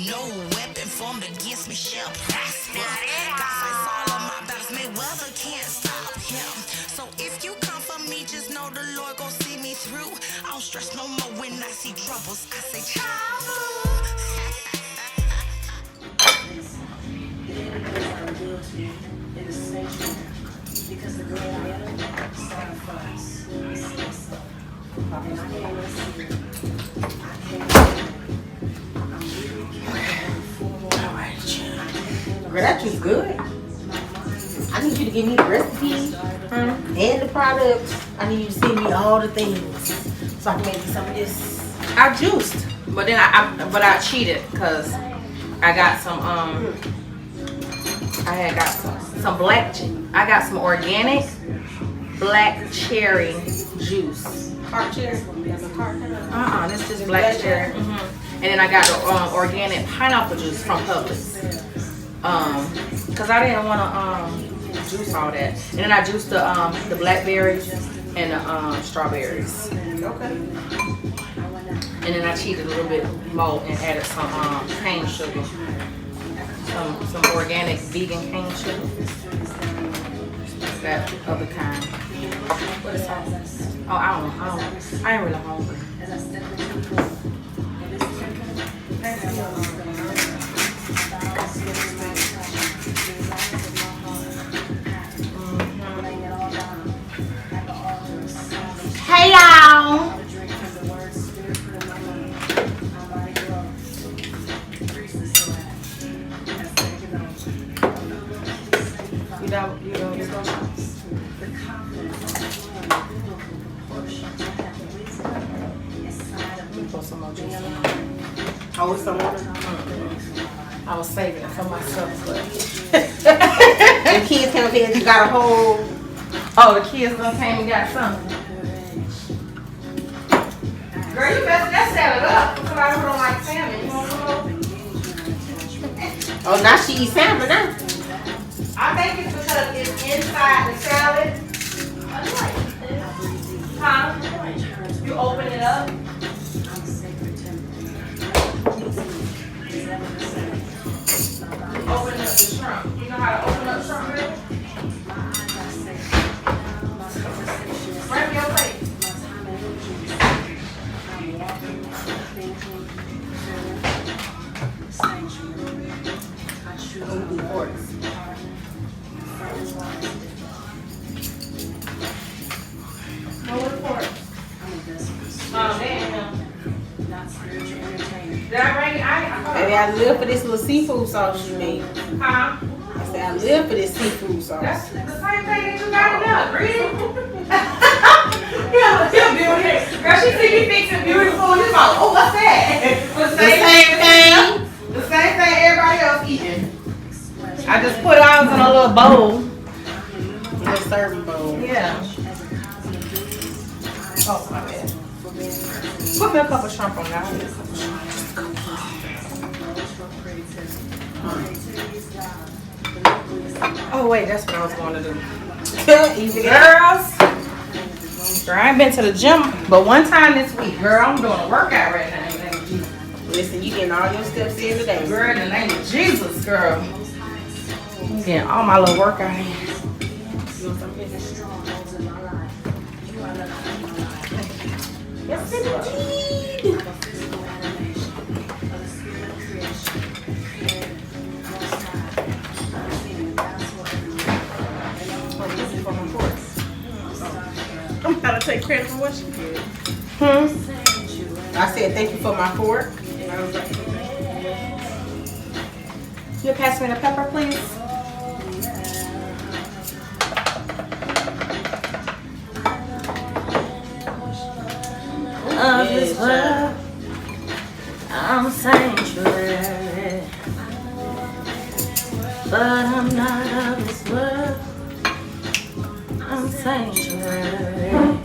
No weapon formed against me shall prosper. God fights all of my battles, Mayweather can't stop him. So if you come for me, just know the Lord gon' see me through. I don't stress no more when I see troubles. I say trouble. In the sanctuary, because the great I am sacrifice. And I can't receive. I can't. I'm really Girl, that juice good. I need you to give me the recipe and the products. I need you to send me all the things so I can make you some of this. I juiced, but then I cheated because I got some I had got some I got some organic black cherry juice. Tart cherry? This is black cherry. And then I got the organic pineapple juice from Publix. Cause I didn't want to juice all that. And then I juiced the blackberries and the strawberries. Okay. And then I cheated a little bit more and added some cane sugar. Some organic vegan cane sugar. That other kind. What is that? Oh, I ain't really hungry. Hey y'all! You don't use those shots? Put some more juice in. Oh, it's some water? I was saving it for myself, but the kids came up here and you got a whole... oh, the kids done came and got something. Girl, you messing that salad up because I don't like salmon. You want some more? Oh, now she eats salmon now. I think it's because it's inside the salad. Huh? You open it up. Open up the shrimp. You know how to open up shrimp, baby? Grab your plate. Did I bring it? Baby, I live for this little seafood sauce you made. Huh? I said, I live for this seafood sauce. That's the same thing that you got enough. Read it. Yeah, beautiful. Girl, she see me fixing beautiful. You're like, oh, what's that? The same thing. The same thing everybody else eating. I just put ours in a little bowl. A little serving bowl. Yeah. Oh, my bad. Put me a couple shrimp on that. Oh wait, that's what I was going to do. Easy Girls, girl, I ain't been to the gym, but one time this week, girl, I'm doing a workout right now. In the name of Jesus. Listen, you getting all your steps in today. Girl, in the name of Jesus, girl. I'm getting all my little workout in. Yes, indeed. I'm gonna take credit for what she did. I said, thank you for my fork. You pass me the pepper, please? Of this world, I'm sanctuary, but I'm not of this world. I'm sanctuary.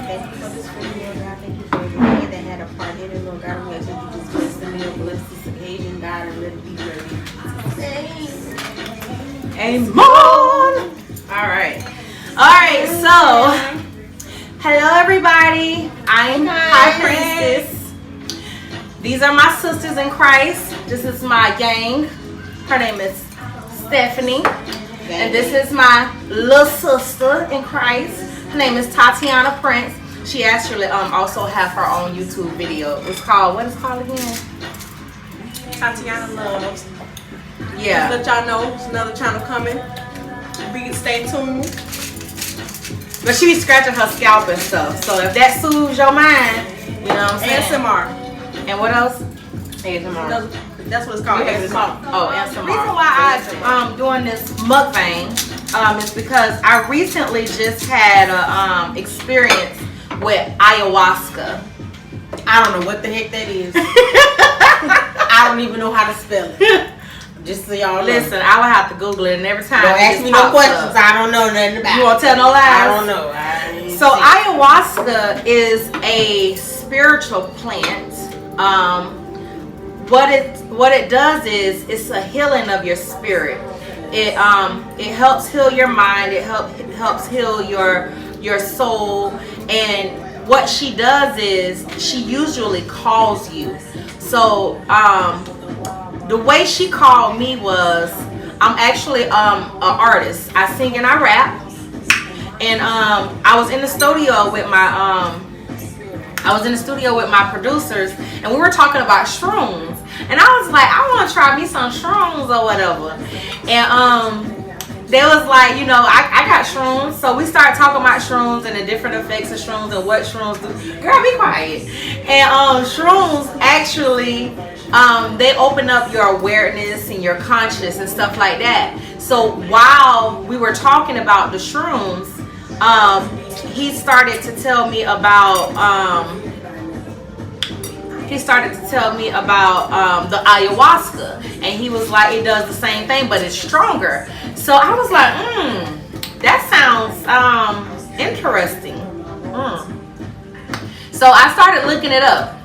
Thank you for this food, Lord God. Thank you for everybody that had a part in it, Lord God. We ask that you just bless the meal, bless this occasion, God, and let it be ready. Amen. All right, so hello everybody. I'm HighPriestess. These are my sisters in Christ. This is my gang. Her name is Stephanie. And this is my little sister in Christ. Her name is Tatiana Prince. She actually also have her own YouTube video. It's called, what is it called again? Tatiana Loves. Yeah. Let y'all know there's another channel coming. We can stay tuned. But she be scratching her scalp and stuff. So if that soothes your mind, you know what I'm saying? ASMR. And what else? ASMR. That's what it's called. ASMR. Oh, ASMR. The reason why I'm doing this mukbang is because I recently just had a experience with ayahuasca. I don't know what the heck that is. I don't even know how to spell it. Just so y'all know. Listen, I would have to Google it, and every time Don't ask me no questions. I don't know nothing about it. You won't tell no lies? I don't know. So ayahuasca is a spiritual plant. What it does is it's a healing of your spirit. It helps heal your mind. It helps heal your soul. And what she does is she usually calls you. So the way she called me was, I'm actually an artist. I sing and I rap. And I was in the studio with my producers, and we were talking about shrooms. And I was like, I want to try me some shrooms or whatever. And they was like, you know, I got shrooms. So we started talking about shrooms and the different effects of shrooms and what shrooms do. Girl, be quiet. And shrooms actually, they open up your awareness and your conscious and stuff like that. So while we were talking about the shrooms, he started to tell me about the ayahuasca, and he was like, it does the same thing, but it's stronger. So I was like, that sounds interesting. So I started looking it up.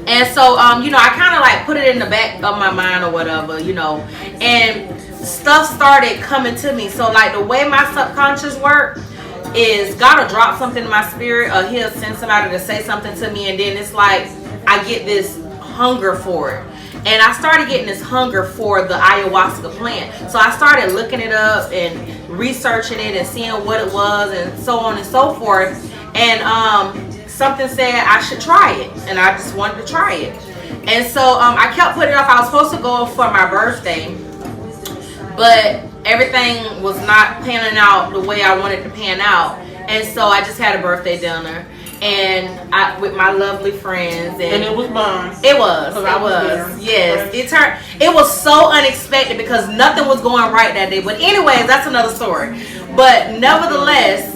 And so, you know, I kind of like put it in the back of my mind or whatever, you know, and stuff started coming to me. So like the way my subconscious work is, God will drop something in my spirit, or he'll send somebody to say something to me, and then it's like I get this hunger for it. And I started getting this hunger for the ayahuasca plant. So I started looking it up and researching it and seeing what it was and so on and so forth. And something said I should try it, and I just wanted to try it. And so I kept putting it off. I was supposed to go for my birthday, but everything was not panning out the way I wanted to pan out. And so I just had a birthday dinner, and with my lovely friends, and it was mine. It was. Yes. It was so unexpected because nothing was going right that day. But anyways, that's another story. But nevertheless,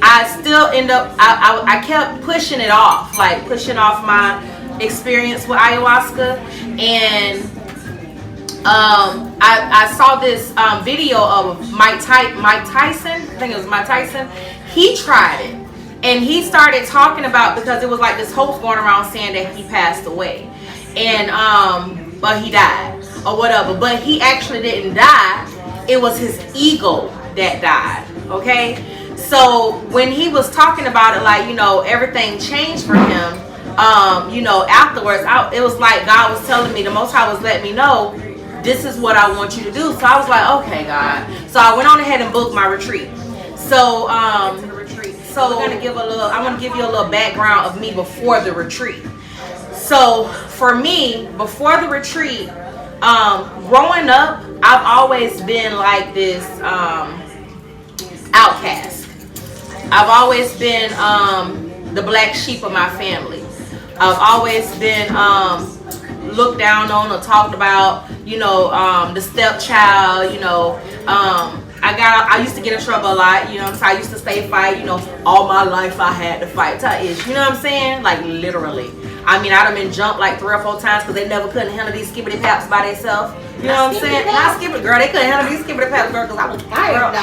I still end up, I kept pushing it off, like pushing off my experience with ayahuasca. And I saw this video of Mike Tyson. I think it was Mike Tyson. He tried it, and he started talking about, because it was like this hoax going around saying that he passed away, and but he died or whatever. But he actually didn't die. It was his ego that died. Okay. So when he was talking about it, like, you know, everything changed for him. You know, afterwards, it was like God was telling me, the Most High was letting me know, this is what I want you to do. So I was like, okay, God. So I went on ahead and booked my retreat. So so I want to give you a little background of me before the retreat. So for me, before the retreat, growing up, I've always been like this outcast. I've always been the black sheep of my family. I've always been looked down on or talked about, you know, the stepchild, you know. I used to get in trouble a lot, you know what I'm saying? I used to stay fight, you know, all my life I had to fight. You know what I'm saying? Like, literally. I mean, I'd have been jumped like 3 or 4 times because they never couldn't handle these skibbity paps by themselves. You know what I'm saying? Not skibbity, girl. They couldn't handle these skibbity paps, girl, because I was tired.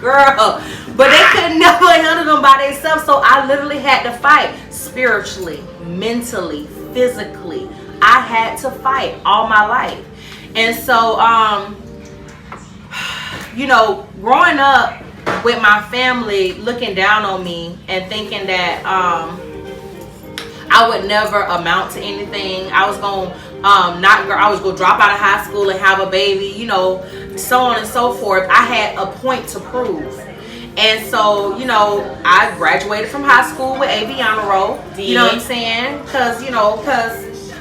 Girl. But they could never handle them by themselves. So I literally had to fight spiritually, mentally, physically. I had to fight all my life. And so, you know, growing up with my family looking down on me and thinking that I I would never amount to anything. I was going I was going to drop out of high school and have a baby, you know, so on and so forth. I had a point to prove. And so, you know, I graduated from high school with A.B. honor roll. You know what I'm saying? Because, you know,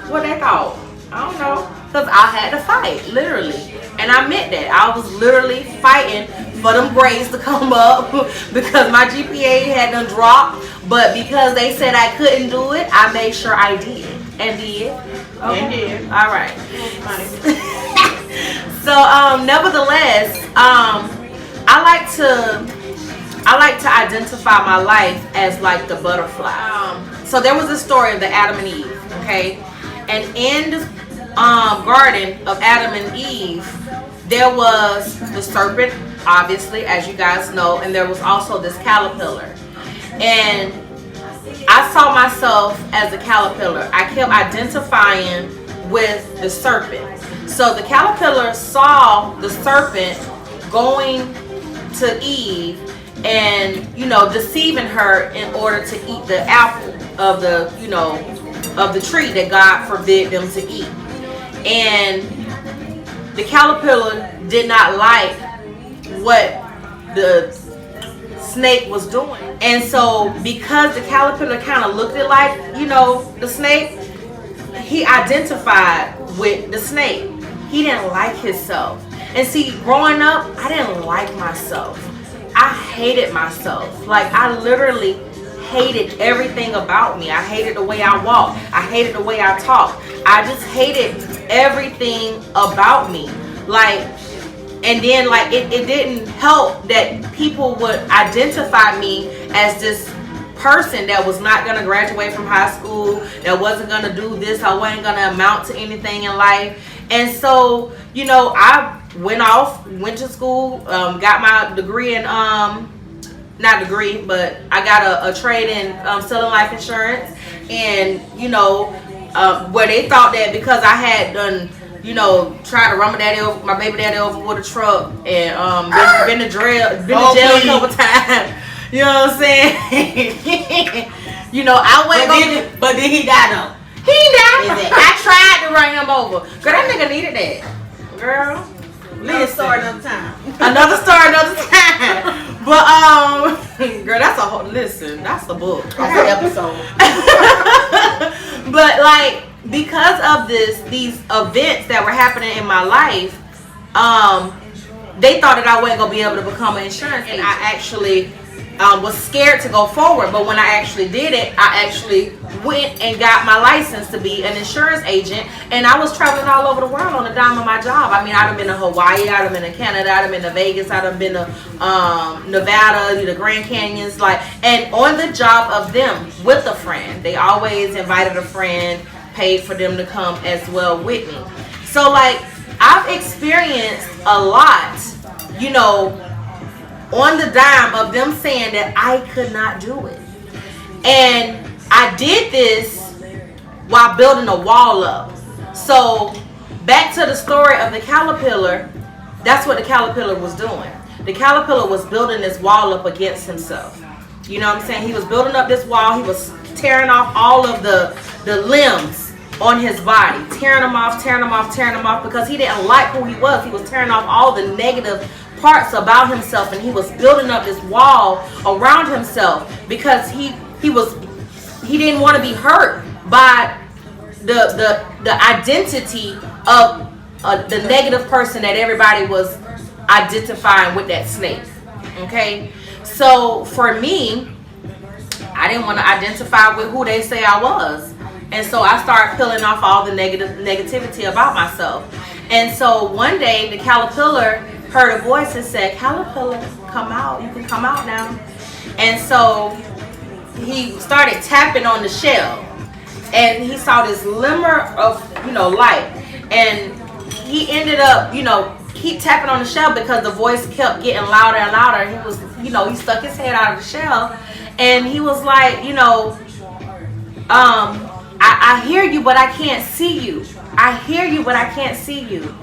what they call? I don't know. Because I had to fight, literally. And I meant that. I was literally fighting for them grades to come up because my GPA had done dropped. But because they said I couldn't do it, I made sure I did. And did. Okay. And did. All right. So, nevertheless, I like to identify my life as like the butterfly. So there was a story of the Adam and Eve, okay? And in the garden of Adam and Eve, there was the serpent, obviously, as you guys know, and there was also this caterpillar. And I saw myself as a caterpillar. I kept identifying with the serpent. So the caterpillar saw the serpent going to Eve and, you know, deceiving her in order to eat the apple of the, you know, of the tree that God forbid them to eat. And the caterpillar did not like what the snake was doing. And so because the caterpillar kind of looked it like, you know, the snake, he identified with the snake. He didn't like himself. And see, growing up, I didn't like myself. I hated myself. Like, I literally hated everything about me. I hated the way I walked. I hated the way I talked. I just hated everything about me. Like, and then like it didn't help that people would identify me as this person that was not going to graduate from high school, that wasn't going to do this, I wasn't going to amount to anything in life. And so, you know, I went to school, got my degree in, not degree, but I got a trade in selling life insurance. And, you know, where they thought that because I had done, you know, tried to run my baby daddy over with a truck and been to jail a couple times. You know what I'm saying? You know, I went. But did he die though? He died. I tried to run him over. Girl, that nigga needed that. Girl, Another story, another time. Another story, another time. But girl, that's a whole. Listen, that's the book. That's an episode. But like, because of these events that were happening in my life, they thought that I wasn't gonna be able to become an insurance agent. And I actually was scared to go forward, but when I actually did it, I actually went and got my license to be an insurance agent, and I was traveling all over the world on the dime of my job. I mean, I'd have been to Hawaii, I'd have been to Canada, I'd have been to Vegas, I'd have been to Nevada, the Grand Canyons, like, and on the job of them with a friend. They always invited a friend, paid for them to come as well with me. So like, I've experienced a lot, you know, on the dime of them saying that I could not do it. And I did this while building a wall up. So back to the story of the caterpillar, that's what the caterpillar was doing. The caterpillar was building this wall up against himself. You know what I'm saying? He was building up this wall. He was tearing off all of the limbs on his body, tearing them off because he didn't like who he was. He was tearing off all the negative parts about himself, and he was building up this wall around himself because he didn't want to be hurt by the identity of the negative person that everybody was identifying with that snake. Okay, so for me, I didn't want to identify with who they say I was. And so I started peeling off all the negativity about myself. And so one day the caterpillar heard a voice and said, "Caterpillar, come out. You can come out now." And so he started tapping on the shell. And he saw this glimmer of, you know, light. And he ended up, you know, keep tapping on the shell because the voice kept getting louder and louder. He was, you know, he stuck his head out of the shell. And he was like, you know, I hear you, but I can't see you. I hear you, but I can't see you.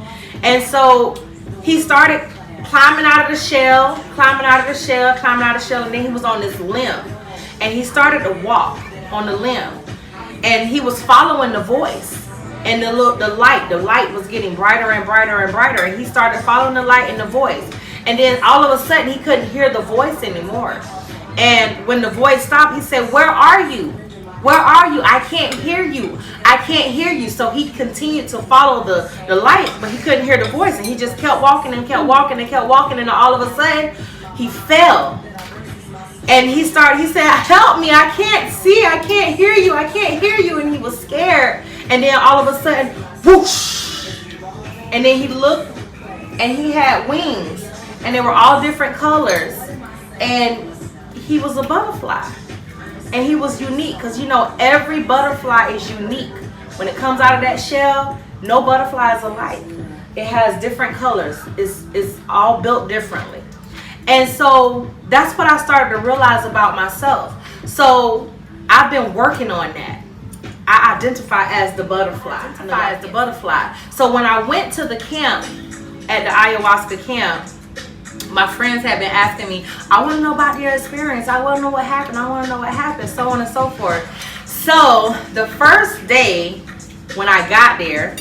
And so he started climbing out of the shell, and then he was on this limb. And he started to walk on the limb. and he was following the voice. And the light was getting brighter and brighter and brighter, and he started following the light and the voice. And then all of a sudden he couldn't hear the voice anymore. And when the voice stopped, he said, "Where are you? Where are you? I can't hear you. I can't hear you." So he continued to follow the light, but he couldn't hear the voice, and he just kept walking and kept walking and kept walking, and all of a sudden he fell. And he said, "Help me, I can't see, I can't hear you, I can't hear you." And he was scared. And then all of a sudden, whoosh. And then he looked, and he had wings, and they were all different colors. And he was a butterfly. And he was unique, because you know, every butterfly is unique. When it comes out of that shell, no butterfly is alike. It has different colors. It's all built differently. And so that's what I started to realize about myself. So I've been working on that. I identify as the butterfly. So when I went to the camp, at the ayahuasca camp, my friends had been asking me, "I want to know about your experience. I want to know what happened. I want to know what happened," so on and so forth. So the first day when I got there,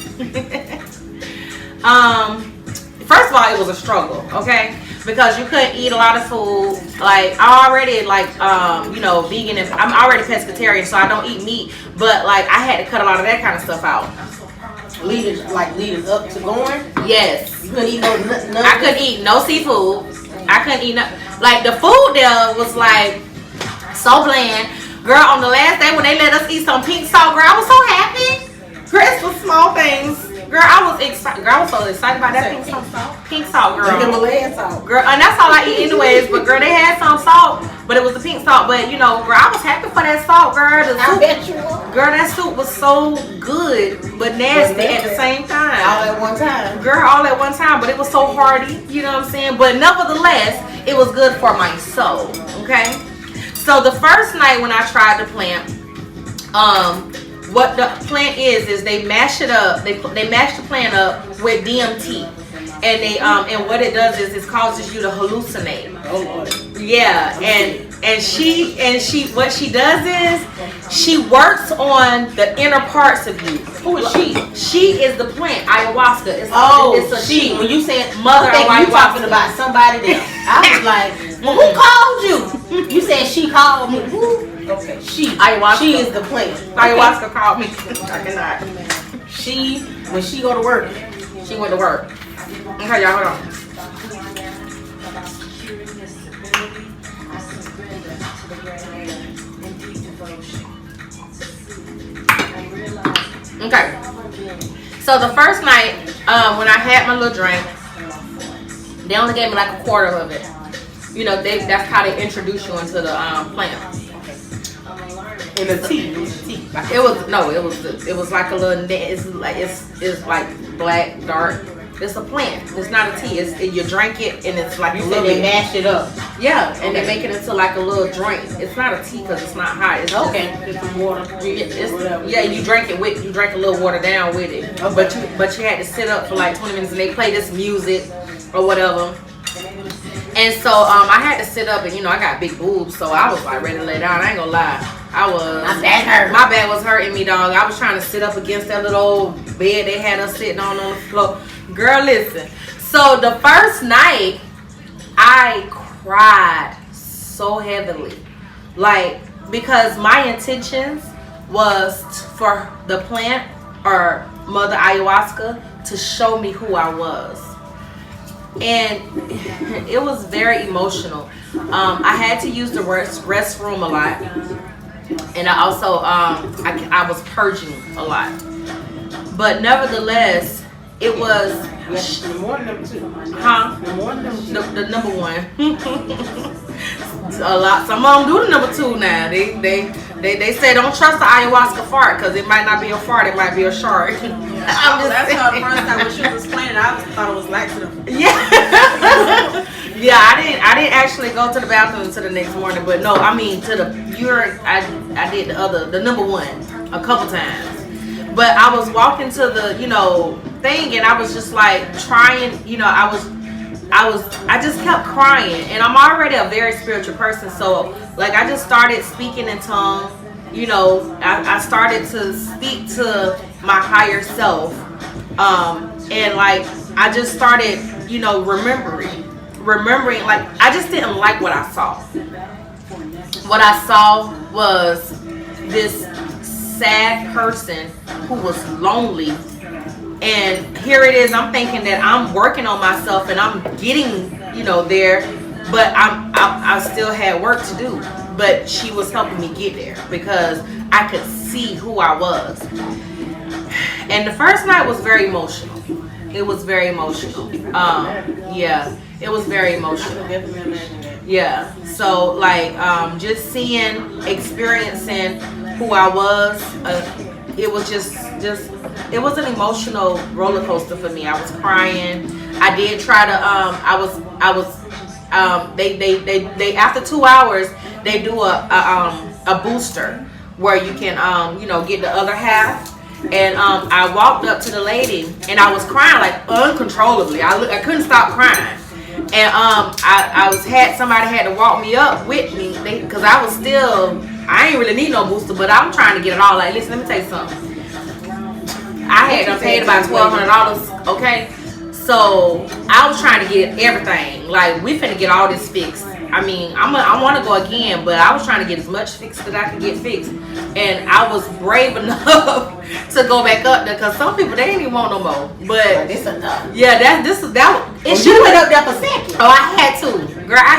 first of all, it was a struggle, okay? Because you couldn't eat a lot of food. Like, I already, vegan, and I'm already pescatarian, so I don't eat meat. But, like, I had to cut a lot of that kind of stuff out. Leaders up to going? Yes. You couldn't eat nothing? I couldn't eat no seafood. I couldn't eat like, the food there was, like, so bland. Girl, on the last day when they let us eat some pink salt, girl, I was so happy. Chris was small things. Girl, I was excited. Girl, I was so excited about that pink salt. Pink salt, girl. Himalayan salt. Girl, and that's all I eat anyways. But girl, they had some salt, but it was the pink salt. But you know, girl, I was happy for that salt, girl. The soup, I bet you were. Girl, that soup was so good, but nasty at the same time. All at one time. Girl, all at one time. But it was so hearty. You know what I'm saying? But nevertheless, it was good for my soul. Okay. So the first night when I tried the plant, what the plant is they mash it up. They mash the plant up with DMT, and they and what it does is it causes you to hallucinate. Oh Lord. Yeah, and she what she does is she works on the inner parts of you. Who is she? She is the plant ayahuasca. It's a she. When you said mother I think ayahuasca. you talking about somebody else. I was like, well, who called you? You said she called me. Who? Okay, she. Ayahuasca. She is the plant. Ayahuasca called me. I cannot. She, when she go to work, She went to work. Okay, y'all, hold on. Okay. So the first night, when I had my little drink, they only gave me like a quarter of it. You know, that's how they introduce you into the plant. in the tea. It was like a little. It's like black, dark. It's a plant. It's not a tea. You drink it and it's like You a said little. they mash it up. Yeah, and they make it into like a little drink. It's not a tea because it's not hot. It's Okay, just some water. yeah, you drink it with you drink a little water down with it. Okay. But you had to sit up for like 20 minutes and they play this music or whatever. And so I had to sit up and I got big boobs, so I was like ready to lay down. I ain't gonna lie. My back hurt. My back was hurting me, dog. I was trying to sit up against that little old bed they had us sitting on the floor. Girl, listen. So the first night, I cried so heavily. Like, because my intentions was for the plant or Mother Ayahuasca to show me who I was. And it was very emotional. I had to use the restroom a lot. And I also, I was purging a lot. But nevertheless, it was... The morning number two. Huh? The morning number two. The number one. A lot. Some of them do the number two now. They say don't trust the ayahuasca fart because it might not be a fart, it might be a shark. That's how the first time when she was explaining, I thought it was laxative. Yeah. Yeah, I didn't actually go to the bathroom until the next morning, but no, I mean to the urine. I did the number one a couple times. But I was walking to the thing, and I was just like trying. I just kept crying, and I'm already a very spiritual person, so like I just started speaking in tongues, you know, I started to speak to my higher self, and like I just started, you know, remembering. Like I just didn't like what I saw. What I saw was this sad person who was lonely, and here it is. I'm thinking that I'm working on myself and I'm getting, you know, there, but I still had work to do. But she was helping me get there because I could see who I was. And the first night was very emotional. It was very emotional. Yeah, it was very emotional. Yeah. So like just seeing, experiencing who I was, it was just it was an emotional roller coaster for me. I was crying. I did try to they after 2 hours they do a booster where you can you know, get the other half. And I walked up to the lady and I was crying like uncontrollably. I couldn't stop crying. And somebody had to walk me up with me because I was still, I ain't really need no booster, but I'm trying to get it all. Like, listen, let me tell you something. I had done paid about $1,200. Okay, so I was trying to get everything. Like, we finna get all this fixed. I mean, I want to go again, but I was trying to get as much fixed that I could get fixed. And I was brave enough to go back up there because some people, they ain't even want no more. But this enough. Yeah, that And she went up there for second. Oh, I had to. Girl, I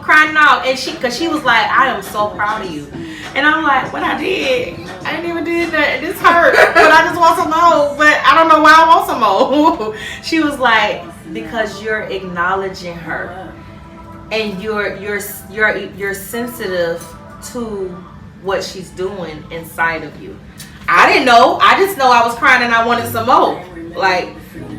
crying it all. And because she was like, I am so proud of you. And I'm like, what I did? I ain't even did that. This hurt, but I just want some more. But I don't know why I want some more. She was like, because you're acknowledging her. And you're sensitive to what she's doing inside of you. I didn't know. I just know I was crying and I wanted some more. Like,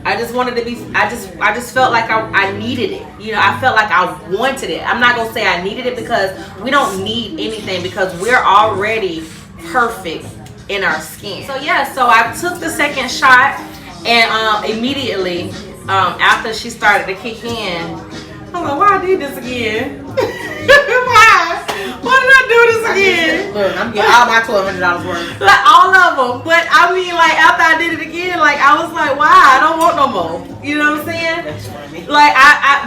I just wanted to be. I just felt like I needed it. You know, I felt like I wanted it. I'm not gonna say I needed it because we don't need anything because we're already perfect in our skin. So yeah. So I took the second shot and immediately after she started to kick in. I'm like, why I did this again? Why? Why did I do this again? Look, I'm getting all my $1,200 worth. Like all of them. But I mean, like after I did it again, like I was like, why? I don't want no more. You know what I'm saying? That's funny. Like I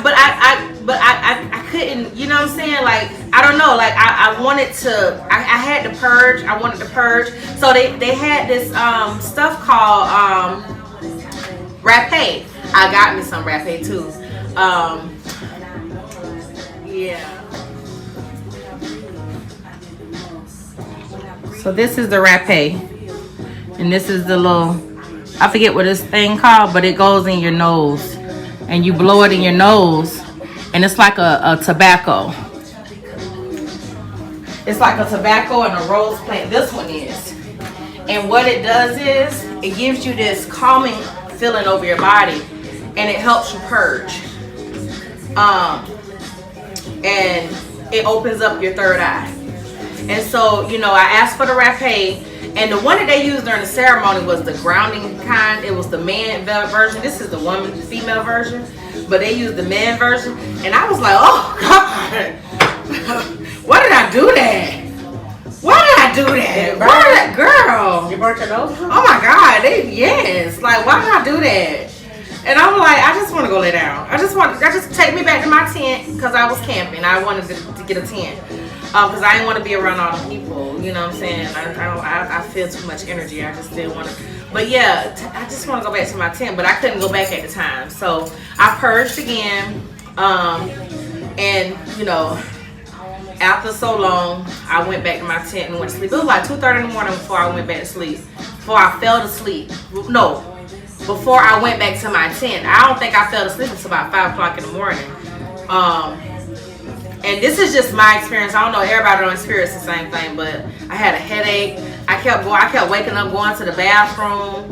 couldn't. You know what I'm saying? Like I don't know. Like I wanted to. I had to purge. I wanted to purge. So they had this stuff called rapé. I got me some rapé too. Yeah. So this is the rapé, and this is the little, I forget what this thing called, but it goes in your nose, and you blow it in your nose, and it's like a tobacco. It's like a tobacco and a rose plant. This one is, and what it does is it gives you this calming feeling over your body, and it helps you purge. And it opens up your third eye. And so, you know, I asked for the rapé, and the one that they used during the ceremony was the grounding kind. It was the man version. This is the female version, but they used the man version. And I was like, oh God, why did I do that? Why did I do that? Why did that, girl? You burnt your nose? Oh my God, yes. Like, why did I do that? And I'm like, I just want to go lay down. I just take me back to my tent because I was camping. I wanted to get a tent because I didn't want to be around all the people. You know what I'm saying? I feel too much energy. I just didn't want to. But yeah, I just want to go back to my tent, but I couldn't go back at the time. So I purged again, and you know, after so long, I went back to my tent and went to sleep. It was like 2:30 in the morning before I went back to sleep. Before I fell asleep. No. Before I went back to my tent. I don't think I fell asleep until about 5 o'clock in the morning. And this is just my experience. I don't know, everybody don't experience the same thing, but I had a headache. I kept waking up, going to the bathroom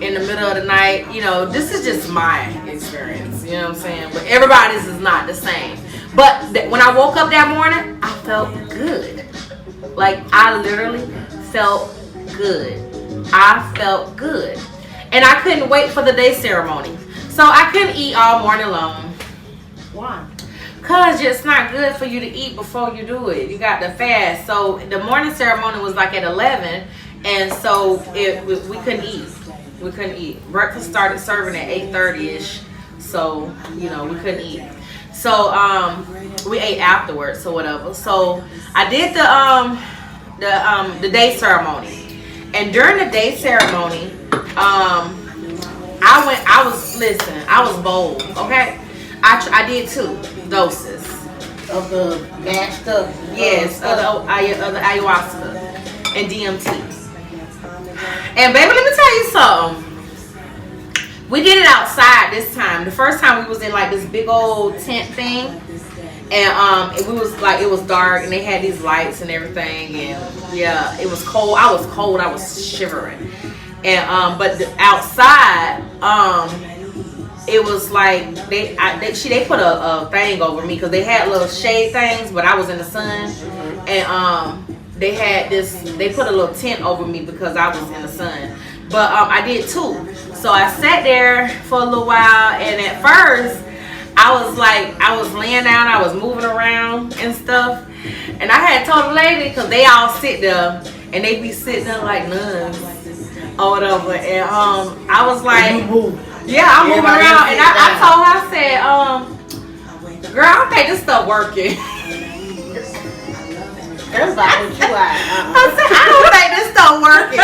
in the middle of the night. You know, this is just my experience. You know what I'm saying? But everybody's is not the same. But when I woke up that morning, I felt good. Like, I literally felt good. I felt good. And I couldn't wait for the day ceremony. So I couldn't eat all morning long. Why? Cause it's not good for you to eat before you do it. You got to fast. So the morning ceremony was like at 11, and so we couldn't eat. We couldn't eat. Breakfast started serving at 8:30ish. So we couldn't eat. So we ate afterwards or whatever. So I did the day ceremony, and during the day ceremony, I was bold. Okay, I did 2 doses of the mashed up. Yes, of the ayahuasca and DMT. And baby, let me tell you something. We did it outside this time. The first time we was in like this big old tent thing, and we was like, it was dark and they had these lights and everything, and yeah, it was cold. I was cold. I was shivering, and but outside, it was like they put a thing over me because they had little shade things, but I was in the sun, and they put a little tent over me because I was in the sun. But I did 2. So I sat there for a little while, and at first I was laying down, I was moving around and stuff, and I had told the lady, because they all sit there and they be sitting there like nuns or whatever, and I was like, yeah, I'm moving around, and I told her, I said, girl, I don't think this stuff working. That's about what you are. I said, I don't think this stuff working.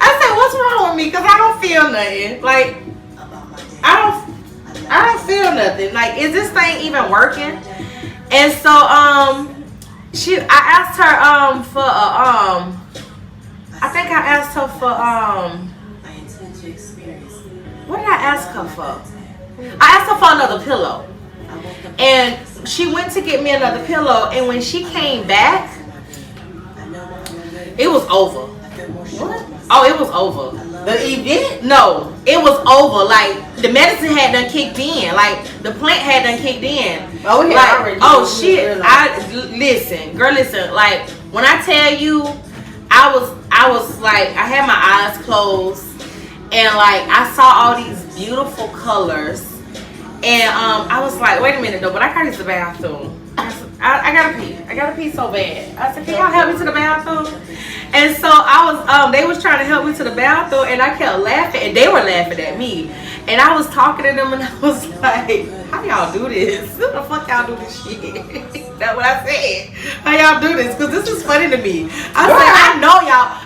I said, what's wrong with me? Because I don't feel nothing. Like, I don't feel nothing. Like, is this thing even working? And so, I asked her for what did I ask her for? I asked her for another pillow. And she went to get me another pillow, and when she came back, it was over. What? Oh, it was over. The event? No, it was over. Like, the medicine had done kicked in. Like, the plant had done kicked in. Oh, yeah. Like, oh shit. Listen, girl, listen. Like, when I tell you, I was like, I had my eyes closed, and like, I saw all these beautiful colors, and I was like, wait a minute though, but I gotta use the bathroom. I gotta pee. I gotta pee so bad. I said, can y'all help me to the bathroom? And so I was, they was trying to help me to the bathroom, and I kept laughing, and they were laughing at me. And I was talking to them, and I was like, how y'all do this? How the fuck y'all do this shit? That's what I said. How y'all do this? Because this is funny to me. I said,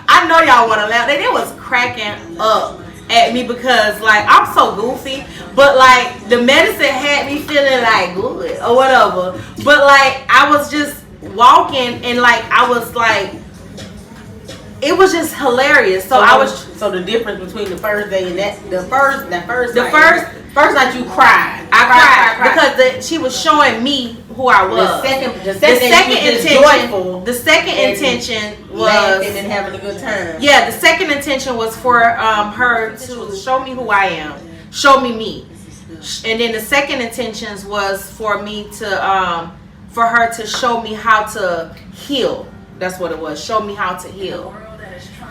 I know y'all want to laugh. And it was cracking up at me because, like, I'm so goofy, but like, the medicine had me feeling like good or whatever. But like, I was just walking, and like, I was like, it was just hilarious. So the difference between the first day and the first night you cried. I cried because she was showing me who I was. The second intention was laughing and having a good time. Yeah, the second intention was for her to show me who I am, show me. And then the second intentions was for me to for her to show me how to heal. That's what it was. Show me how to heal.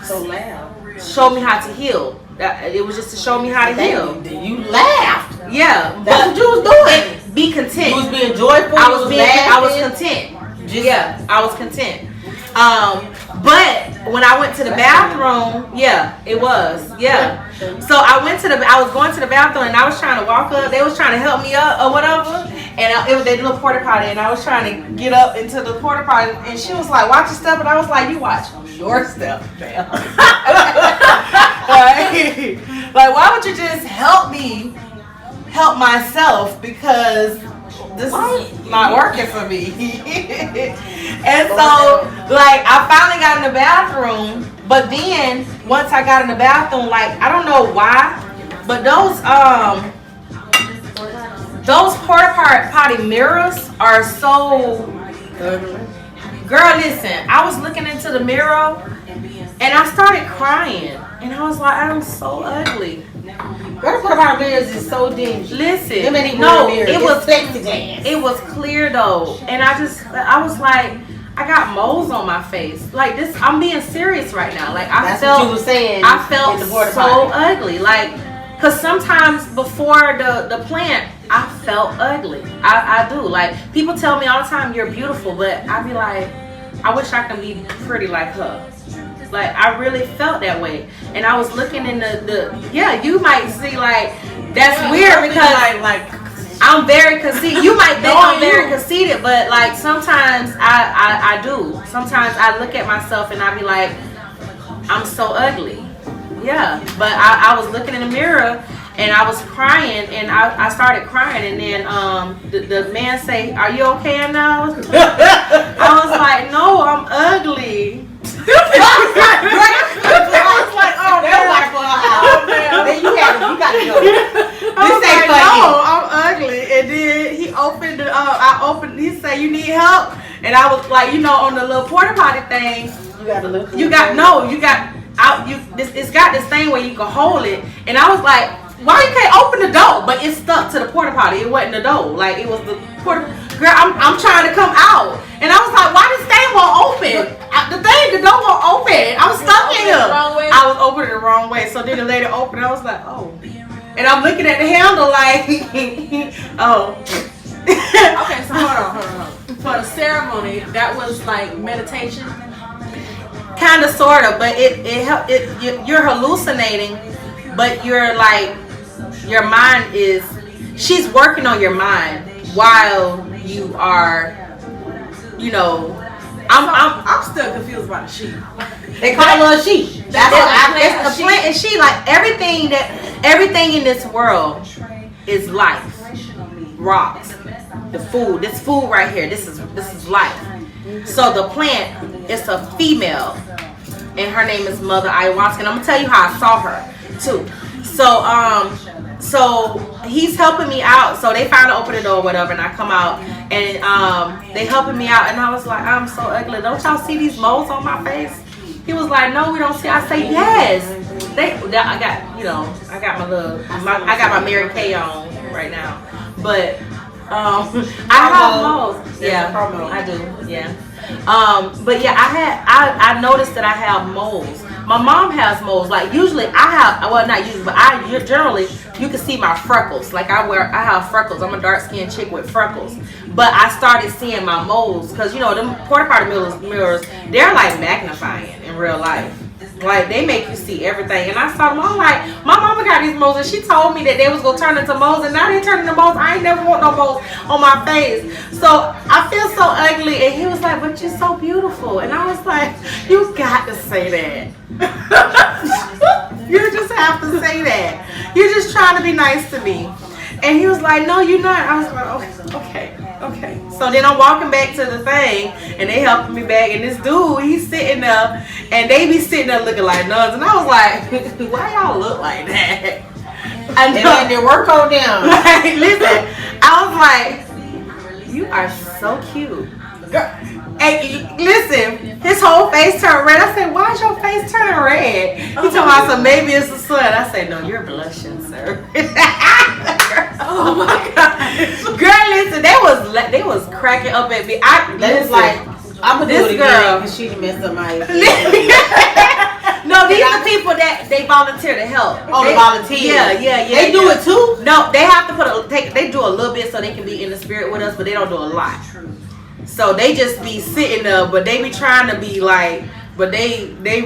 So loud. Show me how to heal. It was just to show me how to heal. You laughed. Yeah, that's what you was doing. Be content. You was being joyful. I was content. I was content. But when I went to the bathroom, yeah, it was. Yeah. So I was going to the bathroom, and I was trying to walk up. They was trying to help me up or whatever. And it was that little porta potty, and I was trying to get up into the porta potty, and she was like, watch your step, and I was like, you watch your step, man. Like, why would you just help me help myself, because this is not working for me. And so, like, I finally got in the bathroom, but then once I got in the bathroom, like, I don't know why, but those porta potty mirrors are so. Girl, listen, I was looking into the mirror, and I started crying, and I was like, I'm so ugly. Girl, porta potty mirrors is so dingy. Listen, no, it was clear though, and I was like, I got moles on my face. Like I'm being serious right now. Like I felt so ugly. Like Cause sometimes before the plant, I felt ugly. I do. Like people tell me all the time, you're beautiful, but I be like, I wish I could be pretty like her. Like I really felt that way, and I was looking in the yeah. You might see like that's weird because like I'm very conceited. You might think I'm very conceited, but like sometimes I do. Sometimes I look at myself and I be like, I'm so ugly. Yeah, but I was looking in the mirror and I was crying and I started crying and then the man say, "Are you okay now?" I was like, "No, I'm ugly." I was like, oh, they're like, oh, man. Then you gotta go. I was like, no, I'm ugly. And then he opened it up. I opened. He said, "You need help?" And I was like, you know, on the little porta potty thing. It's got this thing where you can hold it. And I was like, why you can't open the door? But it stuck to the porta potty. It wasn't the door. Like it was the porta. Girl, I'm trying to come out. And I was like, why this thing won't open? The door won't open. I'm stuck in here. I was opening it the wrong way. So then the lady opened it. I was like, oh. And I'm looking at the handle like, oh. Okay, so hold on. For the ceremony, that was like meditation. Kind of, sort of, but you're hallucinating, but you're like, your mind is, she's working on your mind while you are, you know, I'm still confused about the sheep. They call her a sheep. It's a plant and she like everything in this world is life. Rocks, the food, this food right here, this is life. So the plant is a female, and her name is Mother Ayahausca. And I'm gonna tell you how I saw her too. So he's helping me out. So they finally open the door or whatever, and I come out, and they helping me out, and I was like, I'm so ugly. Don't y'all see these moles on my face? He was like, no, we don't see. I say, yes. I got my Mary Kay on right now, but I have moles. Yeah, I do. Yeah. But yeah, I noticed that I have moles. My mom has moles. Like usually I have, well not usually, but generally you can see my freckles. Like I have freckles. I'm a dark skinned chick with freckles. But I started seeing my moles because you know them porta potty mirrors, they're like magnifying in real life. Like they make you see everything. And I saw them. I'm like, my mama got these moles, and she told me that they was gonna turn into moles, and now they turn into moles. I ain't never want no moles on my face. So I feel so ugly. And he was like, but you're so beautiful. And I was like, you got to say that. You just have to say that. You're just trying to be nice to me. And he was like, no, you're not. I was like, okay. So then I'm walking back to the thing, and they helping me back, and this dude, he's sitting there, and they be sitting there looking like nuns, and I was like, why y'all look like that? And then they work on them. Like, listen, I was like, you are so cute. Girl, hey, listen, his whole face turned red. I said, why is your face turning red? He told me, I said, maybe it's the sun. I said, no, you're blushing, sir. Oh my God. Girl, listen, they was cracking up at me. They was like, I'm gonna do it again because she messed up my No, these are people that they volunteer to help. Oh, they volunteer. Yeah. They do it too? No, they have to they do a little bit so they can be in the spirit with us, but they don't do a lot. So they just be sitting there, but they be trying to be like, but they be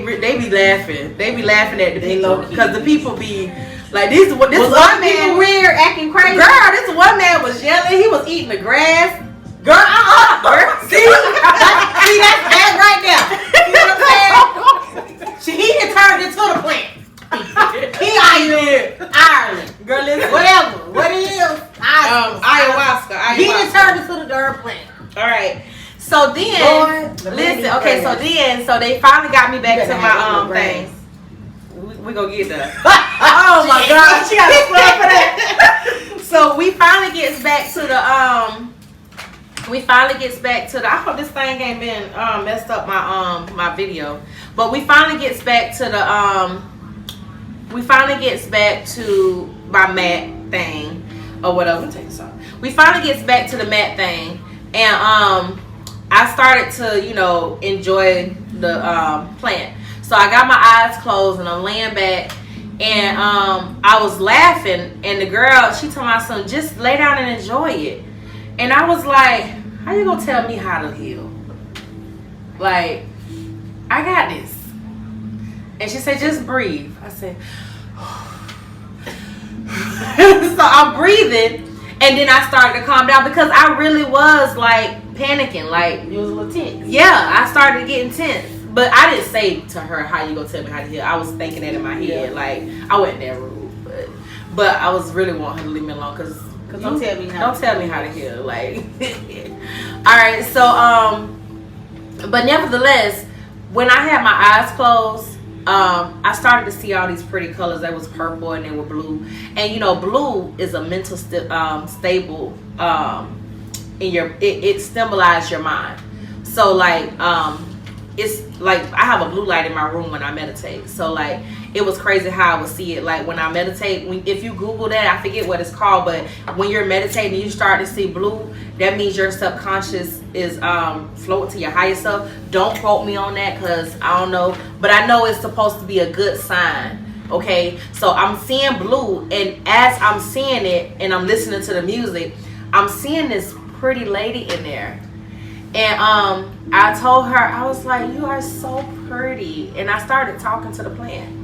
laughing. They be laughing at the people because the people be like, this one man weird, acting crazy. Girl, this one man was yelling. He was eating the grass. Girl, girl. See, that's that right there. You know what I'm saying? He done turned into the plant. He Ireland. Girl, listen. Whatever. What it is? Ayahuasca. He done turned into the darn plant. All right. So then, listen. Okay. So they finally got me back to my thing. We gonna get there. Oh my God, she got a slap for that. So we finally gets back to the I hope this thing ain't been messed up my video. But we finally gets back to my mat thing or whatever. Take this off. We finally gets back to the mat thing, and I started to, you know, enjoy the plant. So I got my eyes closed and I'm laying back, And I was laughing, and the girl, she told my son, just lay down and enjoy it. And I was like, how you gonna tell me how to heal? Like, I got this. And she said, just breathe. I said, so I'm breathing, and then I started to calm down because I really was like panicking. Like, You was a little tense. yeah, I started getting tense. But I didn't say to her, how you gonna tell me how to heal? I was thinking that in my head. Like, I wasn't that rude. But I was really wanting her to leave me alone because Don't tell me how. don't tell me how to heal. Like, alright, so, but nevertheless, when I had my eyes closed, I started to see all these pretty colors. They was purple and they were blue. And you know, blue is a mental stable, in your, it symbolizes your mind. So like, it's like I have a blue light in my room when I meditate. So like, it was crazy how I would see it. Like when I meditate, if you Google that, I forget what it's called, but when you're meditating, you start to see blue. That means your subconscious is floating to your higher self. Don't quote me on that because I don't know, but I know it's supposed to be a good sign. Okay, so I'm seeing blue, and as I'm seeing it and I'm listening to the music, I'm seeing this pretty lady in there. And I told her, I was like, you are so pretty. And I started talking to the plant.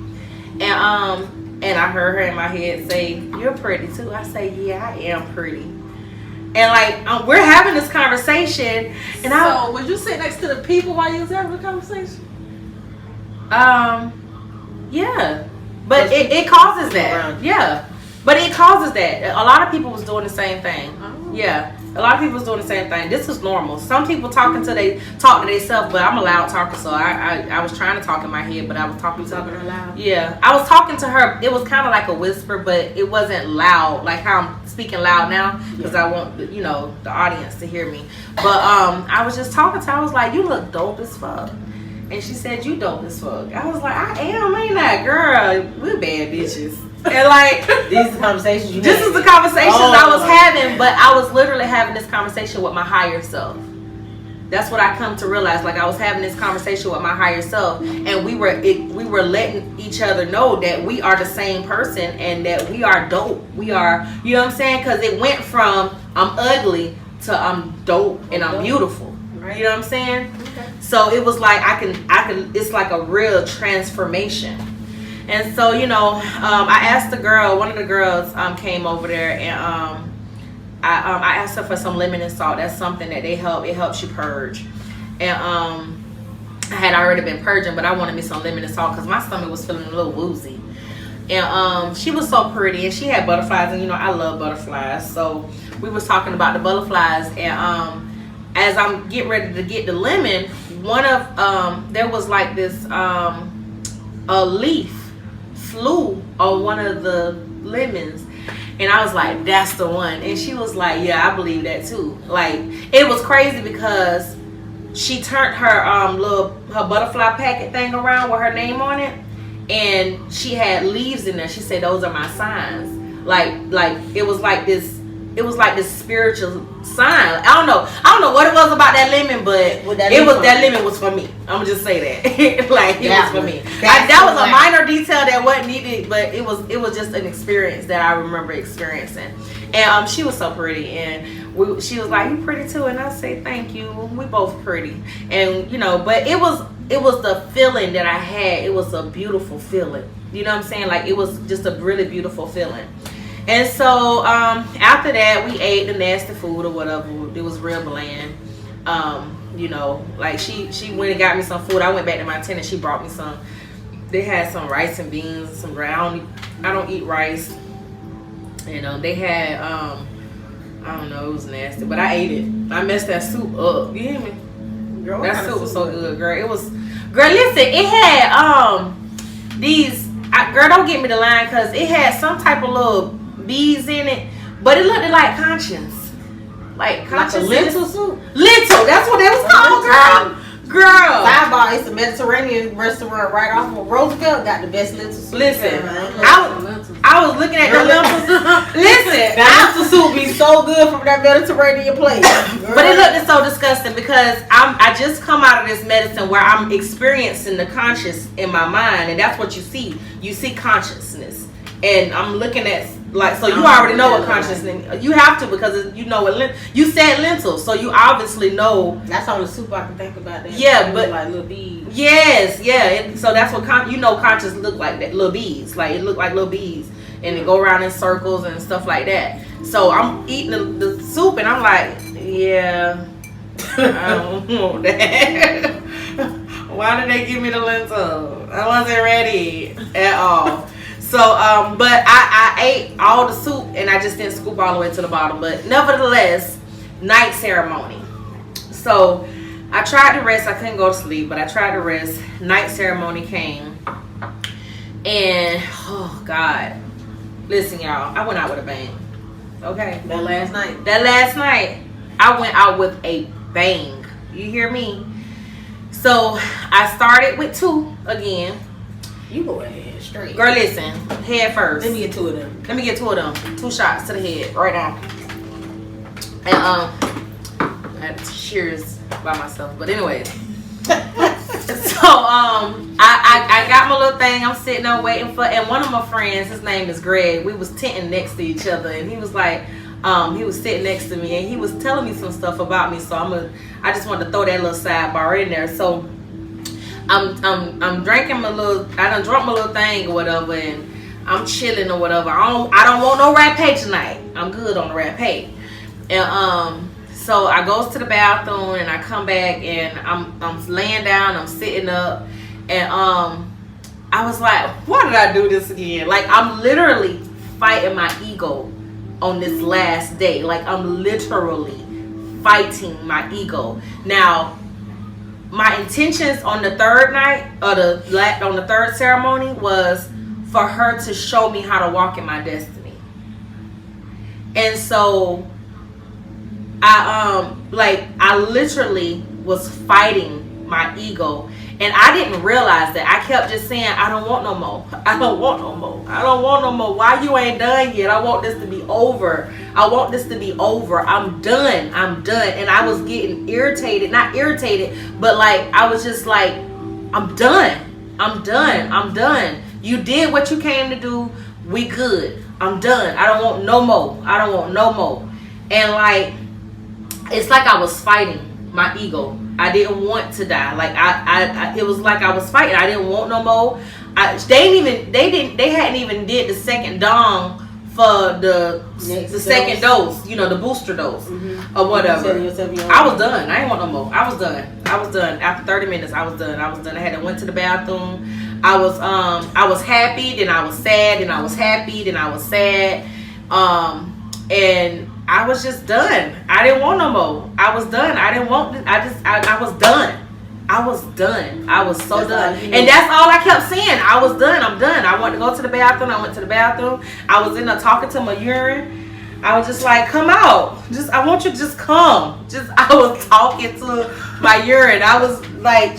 And I heard her in my head say, you're pretty too. I say, yeah, I am pretty. And like, we're having this conversation. And So, would you sit next to the people while you was having the conversation? Yeah. But it causes that. Yeah. But it causes that. A lot of people was doing the same thing. Oh. Yeah. A lot of people was doing the same thing. This is normal. Some people talk to themselves, but I'm a loud talker, so I was trying to talk in my head, but I was talking to her loud. Yeah, I was talking to her. It was kind of like a whisper, but it wasn't loud, like how I'm speaking loud now, because I want the audience to hear me. But I was just talking to her. I was like, "You look dope as fuck," and she said, "You dope as fuck." I was like, "I am, ain't I, girl? We're bad bitches." And like, These are the conversations you this had. is the conversations I was having, but I was literally having this conversation with my higher self. That's what I come to realize. Like, I was having this conversation with my higher self, and we were letting each other know that we are the same person and that we are dope. We are, you know what I'm saying? Because it went from I'm ugly to I'm dope and I'm beautiful. Right. You know what I'm saying? Okay. So it was like I can. It's like a real transformation. And so, I asked the girl, one of the girls came over there, and I asked her for some lemon and salt. That's something that it helps you purge. And I had already been purging, but I wanted me some lemon and salt because my stomach was feeling a little woozy. And she was so pretty, and she had butterflies, and I love butterflies. So we was talking about the butterflies, and as I'm getting ready to get the lemon, one of there was like this a leaf flew on one of the lemons, and I was like, that's the one. And she was like, yeah, I believe that too. Like, it was crazy because she turned her her butterfly packet thing around with her name on it, and she had leaves in there. She said, those are my signs. Like it was like this spiritual sign. I don't know what it was about that lemon, but that lemon was for me. I'm gonna just say that. Like, it was for me. That was a minor detail that wasn't needed, but it was just an experience that I remember experiencing. And she was so pretty, and she was like, you pretty too, and I say, thank you, we both pretty. And but it was the feeling that I had. It was a beautiful feeling, you know what I'm saying? Like, it was just a really beautiful feeling. And so after that, we ate the nasty food or whatever. It was real bland. Like she went and got me some food. I went back to my tent and she brought me some. They had some rice and beans, some brown. I don't eat rice. They had I don't know, it was nasty, but I ate it. I messed that soup up. You hear me? Girl, that soup was so good, girl. It was, girl. Listen, it had these. Girl, don't get me the line, cause it had some type of little bees in it, but it looked like conscience. Like conscience. Like a lentil soup? Lentil, that's what it was called, girl. Sidebar, it's a Mediterranean restaurant right off of Roosevelt. Got the best lentil soup. Listen, I was looking at the lentils. Listen, that lentil soup be so good from that Mediterranean place. But it looked so disgusting because I just come out of this medicine where I'm experiencing the conscious in my mind, and that's what you see. You see consciousness, and I'm looking at like, so you already know what consciousness. You have to, because you know what you said lentils, so you obviously know. That's all the soup I can think about. That. Yeah, but like little beads. Yes, yeah. And so that's what conscious look like, that little beads. Like it look like little beads, and it go around in circles and stuff like that. So I'm eating the soup, and I'm like, yeah, I don't want that. Why did they give me the lentil? I wasn't ready at all. So, but I ate all the soup, and I just didn't scoop all the way to the bottom. But nevertheless, night ceremony. So I tried to rest. I couldn't go to sleep, but I tried to rest. Night ceremony came, and oh God, listen, y'all, I went out with a bang. Okay, That last night, I went out with a bang. You hear me? So I started with 2 again. you go ahead straight. Girl, listen, head first. Let me get 2 of them. Let me get 2 of them. 2 shots to the head right now. And I had cheers by myself. But anyways. So I got my little thing. I'm sitting there waiting for, and one of my friends, his name is Greg. We was tenting next to each other, and he was like, he was sitting next to me, and he was telling me some stuff about me. So I just wanted to throw that little sidebar in there. So I'm drinking my little, I done drunk my little thing or whatever, and I'm chilling or whatever. I don't want no rapé tonight. I'm good on the rapé. And so I goes to the bathroom, and I come back, and I'm laying down, I'm sitting up, and I was like, why did I do this again? Like, I'm literally fighting my ego on this last day. Like, I'm literally fighting my ego. Now, my intentions on the third night, or on the third ceremony, was for her to show me how to walk in my destiny. And so I literally was fighting my ego, and I didn't realize that. I kept just saying, I don't want no more. I don't want no more. I don't want no more. Why you ain't done yet? I want this to be over. I want this to be over. I'm done. I'm done. And I was getting irritated. Not irritated, but like, I was just like, I'm done. I'm done. I'm done. You did what you came to do. We good. I'm done. I don't want no more. I don't want no more. And like, it's like I was fighting my ego. I didn't want to die. Like I it was like I was fighting. I didn't want no more. They hadn't even did the second dong for the second dose. You know, the booster dose or whatever. I was done. I didn't want no more. I was done. After 30 minutes, I was done. I had to went to the bathroom. I was happy, then I was sad, then I was happy, then I was sad. And I was just done. I didn't want no more. I was done. I didn't want this. I was done. I was done. I was so done. And that's all I kept saying. I was done. I'm done. I wanted to go to the bathroom. I went to the bathroom. I was in there talking to my urine. I was just like, come out. I want you to just come. I was talking to my urine. I was like,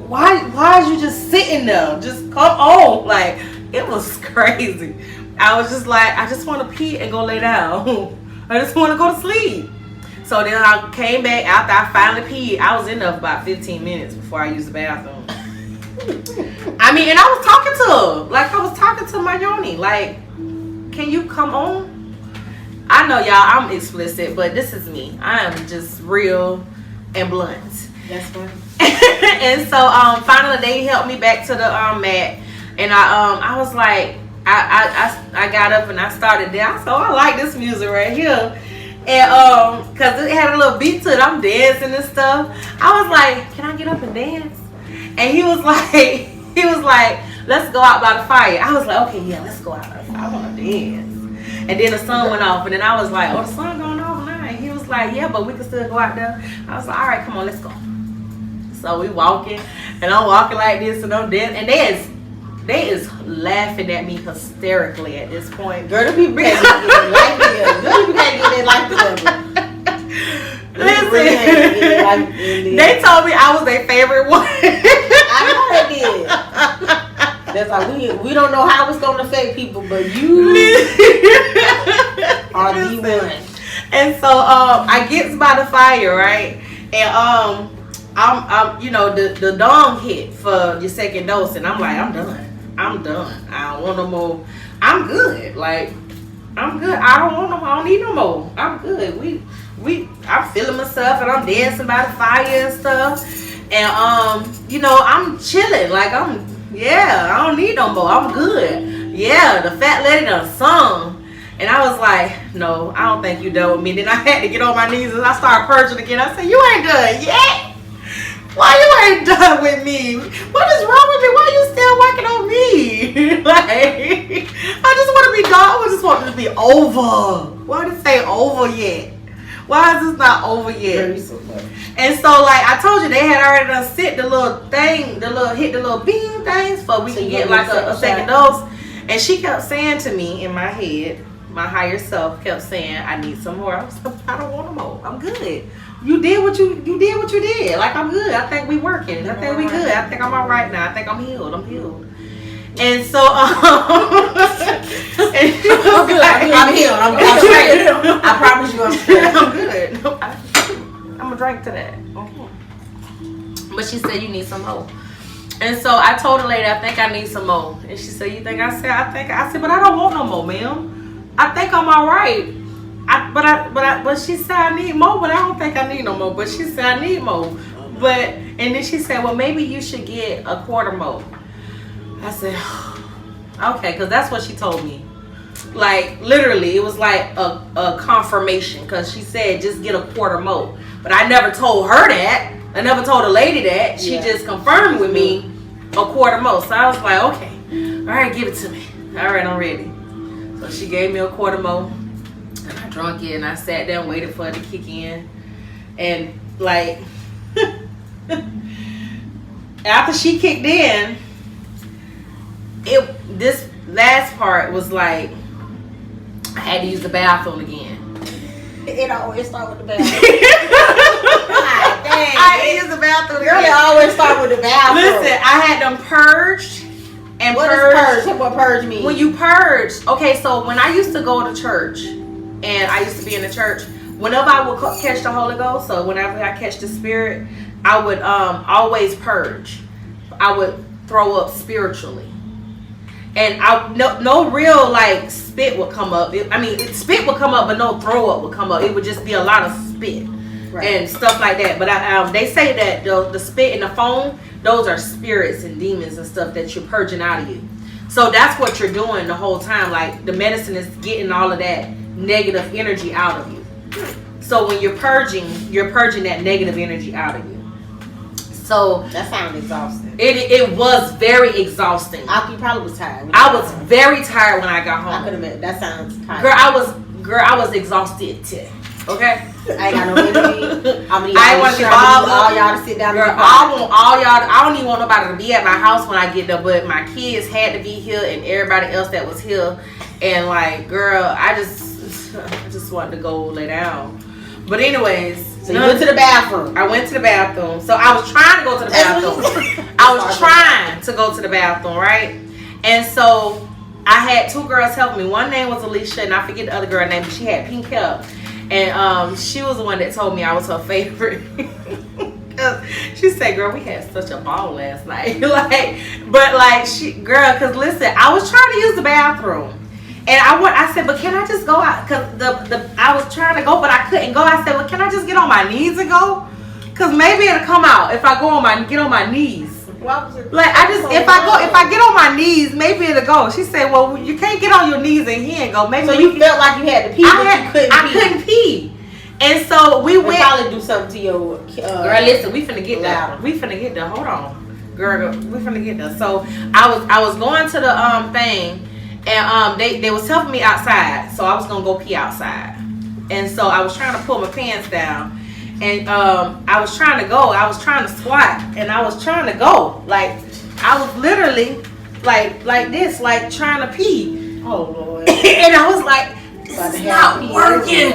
why is you just sitting there? Just come on. Like, it was crazy. I was just like, I just want to pee and go lay down. I just want to go to sleep. So then I came back after I finally peed. I was in there for about 15 minutes before I used the bathroom. I mean, and I was talking to her. Like, I was talking to my yoni. Like, can you come on? I know, y'all, I'm explicit, but this is me. I am just real and blunt. That's fine. And so, finally, they helped me back to the mat. And I was like, I got up and I started dancing. So I like this music right here, and cause it had a little beat to it. I'm dancing and stuff. I was like, can I get up and dance? And he was like, let's go out by the fire. I was like, okay, yeah, let's go out by the fire. I want to dance. And then the sun went off, and then I was like, oh, the sun going off now. And he was like, yeah, but we can still go out there. I was like, all right, come on, let's go. So we walking, and I'm walking like this, and I'm dancing, and they is laughing at me hysterically at this point. Girl, the people can't get their life together. The people can't get their life together. Listen, they told me I was their favorite one. I know they did. That's like, we don't know how it's going to affect people, but you are the one. And so I gets by the fire, right? And I'm you know, the dong hit for your second dose, and I'm like, I'm done. I don't want no more. I'm good. Like, I'm good. I don't want no more. I don't need no more. I'm good. I'm feeling myself, and I'm dancing by the fire and stuff. And you know, I'm chilling. Like, I don't need no more. I'm good. Yeah, the fat lady done sung. And I was like, no, I don't think you done with me. Then I had to get on my knees and I started purging again. I said, you ain't done yet. Why you ain't done with me? What is wrong with me? Why you still working on me? Like, I just want to be done. I just want this to be over. Why did it say over yet? Why is this not over yet? And so, like, I told you, they had already done set the little thing, hit the little beam things for we can get like a second dose. And she kept saying to me in my head, my higher self kept saying, I need some more. I was like, I don't want no more. I'm good. You did what you did. Like, I'm good. I think we working. I think we good. I think I'm all right now. I think I'm healed. And so, I'm good. I'm healed. I'm straight. I promise you, I'm straight. I'm good. I'm gonna drink to that. But she said, you need some more. And so I told the lady, I think I need some more. And she said, you think? I said, but I don't want no more, ma'am. I think I'm all right. But she said I need more, but I don't think I need no more. But she said I need more. And then she said, well, maybe you should get a quarter more. I said, okay, because that's what she told me. Like, literally, it was like a confirmation, because she said just get a quarter more. But I never told her that. I never told the lady that. She just confirmed with me a quarter more. So I was like, okay, all right, give it to me. All right, I'm ready. So she gave me a quarter more, and I drank it, and I sat there and waited for it to kick in. And like, after she kicked in, this last part was like, I had to use the bathroom again. It always start with the bathroom. Dang, I use the bathroom again. Girl, it always start with the bathroom. Listen, I had them purged. And what does purge? What purge mean? When you purge, okay, so when I used to go to church, and I used to be in the church, whenever I would catch the Holy Ghost, so whenever I catch the Spirit, I would always purge. I would throw up spiritually. And no real like spit would come up. Spit would come up, but no throw up would come up. It would just be a lot of spit and stuff like that. But they say that the spit and the foam, those are spirits and demons and stuff that you're purging out of you. So that's what you're doing the whole time. Like, the medicine is getting all of that negative energy out of you. So when you're purging that negative energy out of you. So that sounds exhausting. It was very exhausting. You probably was tired. I was very tired when I got home. I could admit that sounds tired. Girl, I was exhausted. Okay. I ain't got no energy. I want to be all y'all to sit down. Girl, I want all y'all. I don't even want nobody to be at my house when I get there. But my kids had to be here, and everybody else that was here. And like, girl, I just wanted to go lay down. But anyways. So you went to the bathroom. I went to the bathroom. So I was trying to go to the bathroom. I was trying to go to the bathroom, right? And so I had two girls help me. One name was Alicia, and I forget the other girl name, but she had pink hair. And she was the one that told me I was her favorite. She said, girl, we had such a ball last night. Because listen, I was trying to use the bathroom. And I said, but can I just go out? Because I was trying to go, but I couldn't go. I said, well, can I just get on my knees and go? Because maybe it'll come out if I get on my knees. Like, if I get on my knees, maybe it'll go. She said, well, you can't get on your knees and here and go. Maybe so you felt like you had to pee, I couldn't pee. And so we went. Probably do something to your girl, listen, we finna get there. We finna get there. Hold on. Girl, we finna get there. So I was going to the thing. And they was helping me outside, so I was gonna go pee outside. And so I was trying to pull my pants down, and I was trying to go. I was trying to squat, and I was trying to go. Like, I was literally like this, like trying to pee. Oh Lord! And I was like, this is not working.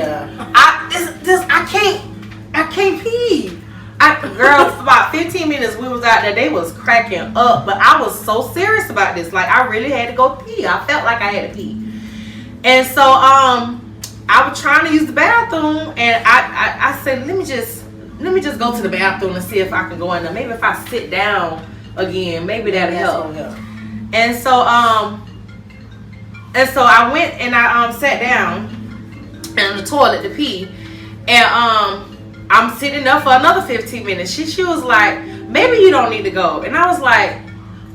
I can't pee. Girl, for about 15 minutes we was out there. They was cracking up, but I was so serious about this. Like, I really had to go pee. I felt like I had to pee. And so I I was trying to use the bathroom, and I said, let me just go to the bathroom and see if I can go in there. Maybe if I sit down again, maybe that'll help. And so I went and I sat down in the toilet to pee, and I'm sitting there for another 15 minutes. She was like, maybe you don't need to go. And I was like,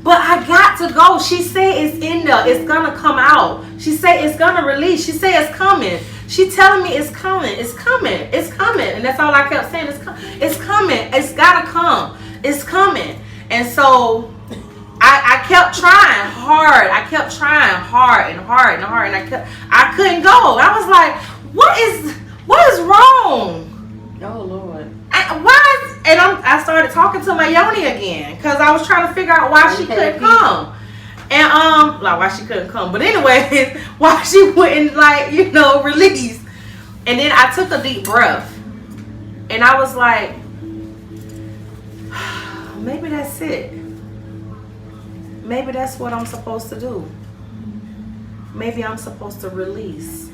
but I got to go. She said it's in there. It's gonna come out. She said it's gonna release. She said it's coming. She telling me it's coming. It's coming. It's coming. And that's all I kept saying. It's coming. It's gotta come. It's coming. And so I kept trying hard. I kept trying hard and hard and hard. And I couldn't go. I was like, what is wrong? Oh Lord. I started talking to my yoni again because I was trying to figure out why she couldn't come. And like why she couldn't come. But anyway, why she wouldn't release. And then I took a deep breath. And I was like, maybe that's it. Maybe that's what I'm supposed to do. Maybe I'm supposed to release.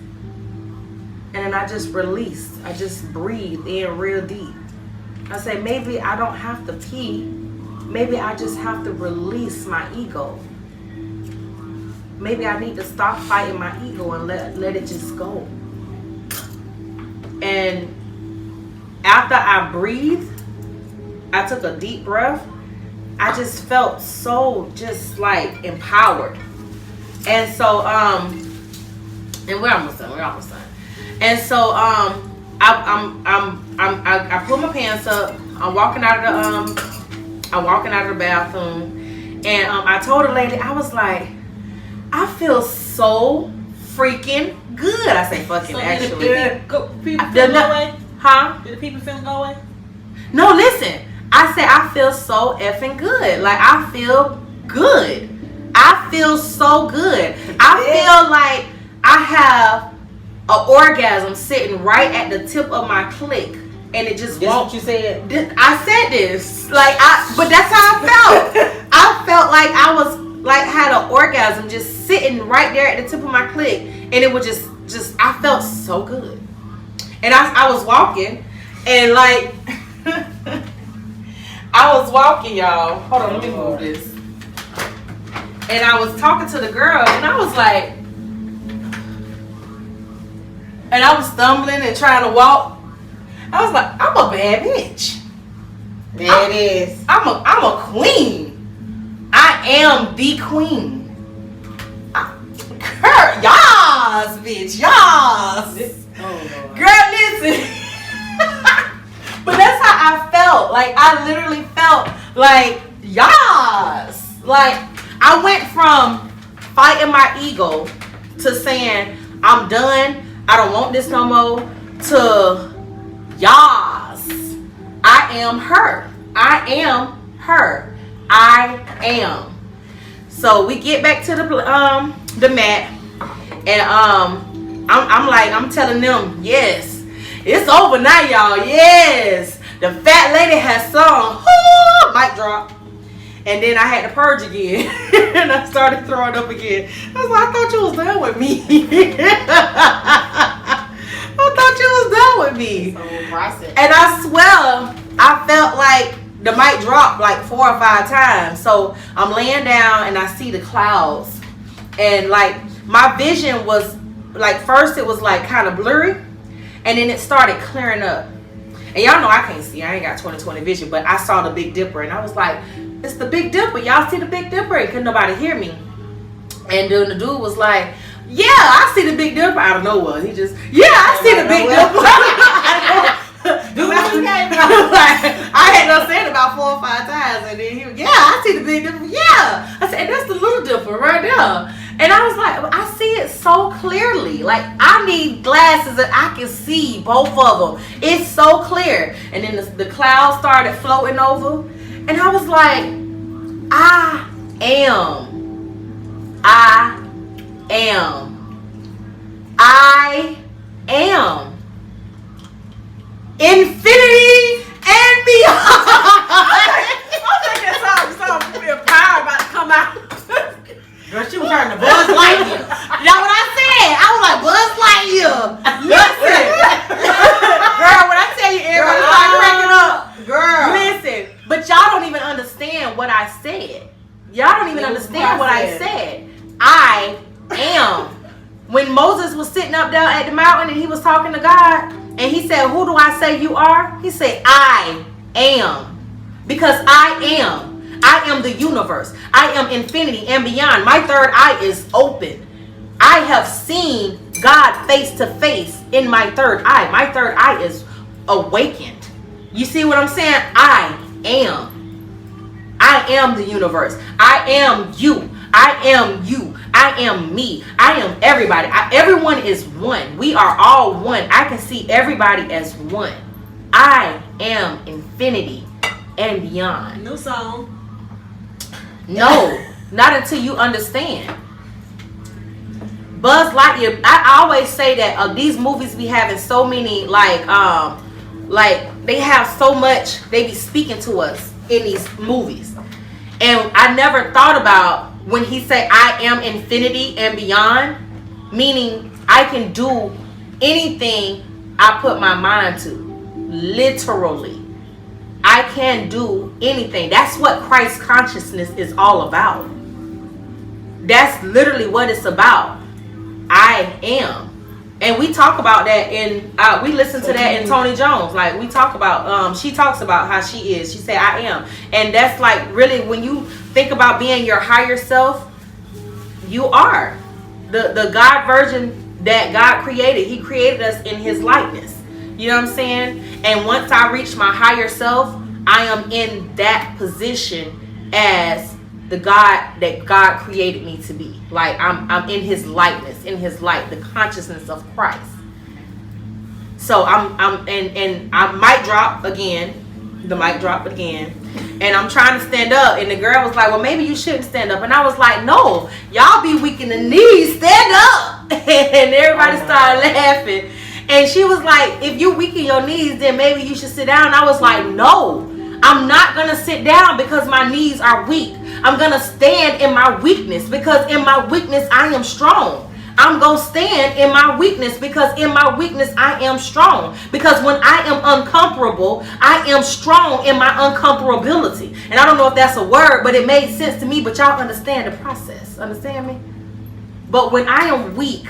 And then I just released. I just breathed in real deep. I said, maybe I don't have to pee. Maybe I just have to release my ego. Maybe I need to stop fighting my ego and let it just go. And after I breathed, I took a deep breath. I just felt so just like empowered. And so, and we're almost done. And so, I put my pants up. I'm walking out of the bathroom, and I told the lady, I was like, I feel so freaking good. I say fucking actually. Did people feel go away? Huh? Did the people feel go away? No, listen. I said I feel so effing good. Like I feel good. I feel so good. I feel like I have an orgasm sitting right at the tip of my clit, and it just won't. What you said? I said this, but that's how I felt. I felt like I was had an orgasm just sitting right there at the tip of my clit, and it was just I felt so good. And I was walking, and I was walking, y'all. Hold on, let me move this. And I was talking to the girl, and I was like. And I was stumbling and trying to walk. I was like, I'm a bad bitch. There it is. I'm a queen. I am the queen. Yas, bitch, yas. Girl, listen. But that's how I felt. Like I literally felt like yas. Like I went from fighting my ego to saying I'm done. I don't want this no more. To yas. I am her. I am her. I am. So we get back to the mat, and I'm telling them, yes, it's over now, y'all. Yes, the fat lady has sung. Mic drop. And then I had to purge again. And I started throwing up again. I was like, I thought you was done with me. I thought you was done with me. And I swear, I felt like the mic dropped like 4 or 5 times. So I'm laying down and I see the clouds. And like my vision was like, first it was like kind of blurry. And then it started clearing up. And y'all know I can't see. I ain't got 20/20 vision. But I saw the Big Dipper. And I was like, it's the Big Dipper. Y'all see the Big Dipper? And couldn't nobody hear me. And then the dude was like, yeah, I see the Big Dipper out of nowhere. He just, yeah, I see the Big Dipper. I had no saying about 4 or 5 times. And then he was, yeah, I see the Big Dipper. Yeah. I said, that's the Little Dipper right there. And I was like, I see it so clearly. Like, I need glasses that I can see both of them. It's so clear. And then the clouds started floating over. And I was like, I am. Infinity and beyond. I'm thinking something power about to come out. Girl, she was turning to Buzz Lightyear. That's what I said. I was like, Buzz Lightyear. Moses was sitting up there at the mountain and he was talking to God, and he said, who do I say you are? He said, I am. Because I am the universe. I am infinity and beyond. My third eye is open. I have seen God face to face in my third eye. My third eye is awakened. You see what I'm saying? I am the universe. I am you. I am you. I am me. I am everybody. Everyone is one. We are all one. I can see everybody as one. I am infinity and beyond. New song. No, not until you understand. Buzz Lightyear, I always say that these movies be having so many, like they have so much, they be speaking to us in these movies. And I never thought about when he say I am infinity and beyond, meaning I can do anything I put my mind to. Literally. I can do anything. That's what Christ consciousness is all about. That's literally what it's about. I am. And we talk about that in we listen to that in Tony Jones. Like we talk about she talks about how she is. She said I am. And that's like really when you think about being your higher self, you are the God version that God created. He created us in his likeness. You know what I'm saying? And once I reach my higher self, I am in that position as the God that God created me to be. Like I'm in his likeness, in his light, the consciousness of Christ. So I'm I mic drop again. The mic drop again. And I'm trying to stand up, and the girl was like, well, maybe you shouldn't stand up. And I was like, no, y'all be weak in the knees, stand up. And everybody started laughing. And she was like, if you weaken your knees, then maybe you should sit down. And I was like, no, I'm not going to sit down because my knees are weak. I'm going to stand in my weakness because in my weakness, I am strong. I'm going to stand in my weakness because in my weakness, I am strong. Because when I am uncomfortable, I am strong in my uncomfortability. And I don't know if that's a word, but it made sense to me. But y'all understand the process. Understand me? But when I am weak,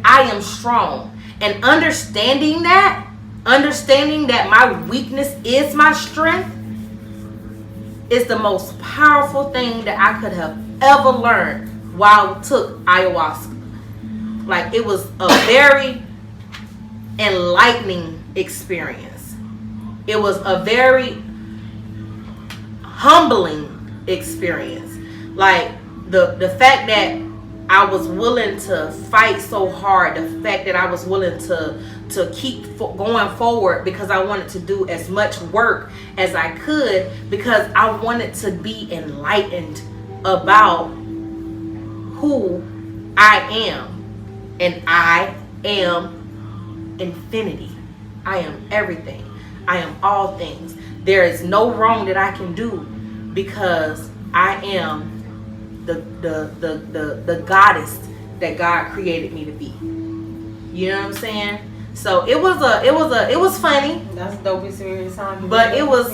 I am strong. And understanding that my weakness is my strength is the most powerful thing that I could have ever learned while I took ayahuasca. Like it was a very enlightening experience. It was a very humbling experience. Like the fact that I was willing to fight so hard, the fact that I was willing to keep going forward because I wanted to do as much work as I could because I wanted to be enlightened about who I am. And I am infinity. I am everything. I am all things. There is no wrong that I can do because I am the goddess that God created me to be. You know what I'm saying? So it was funny. That's a dope experience, huh? But it was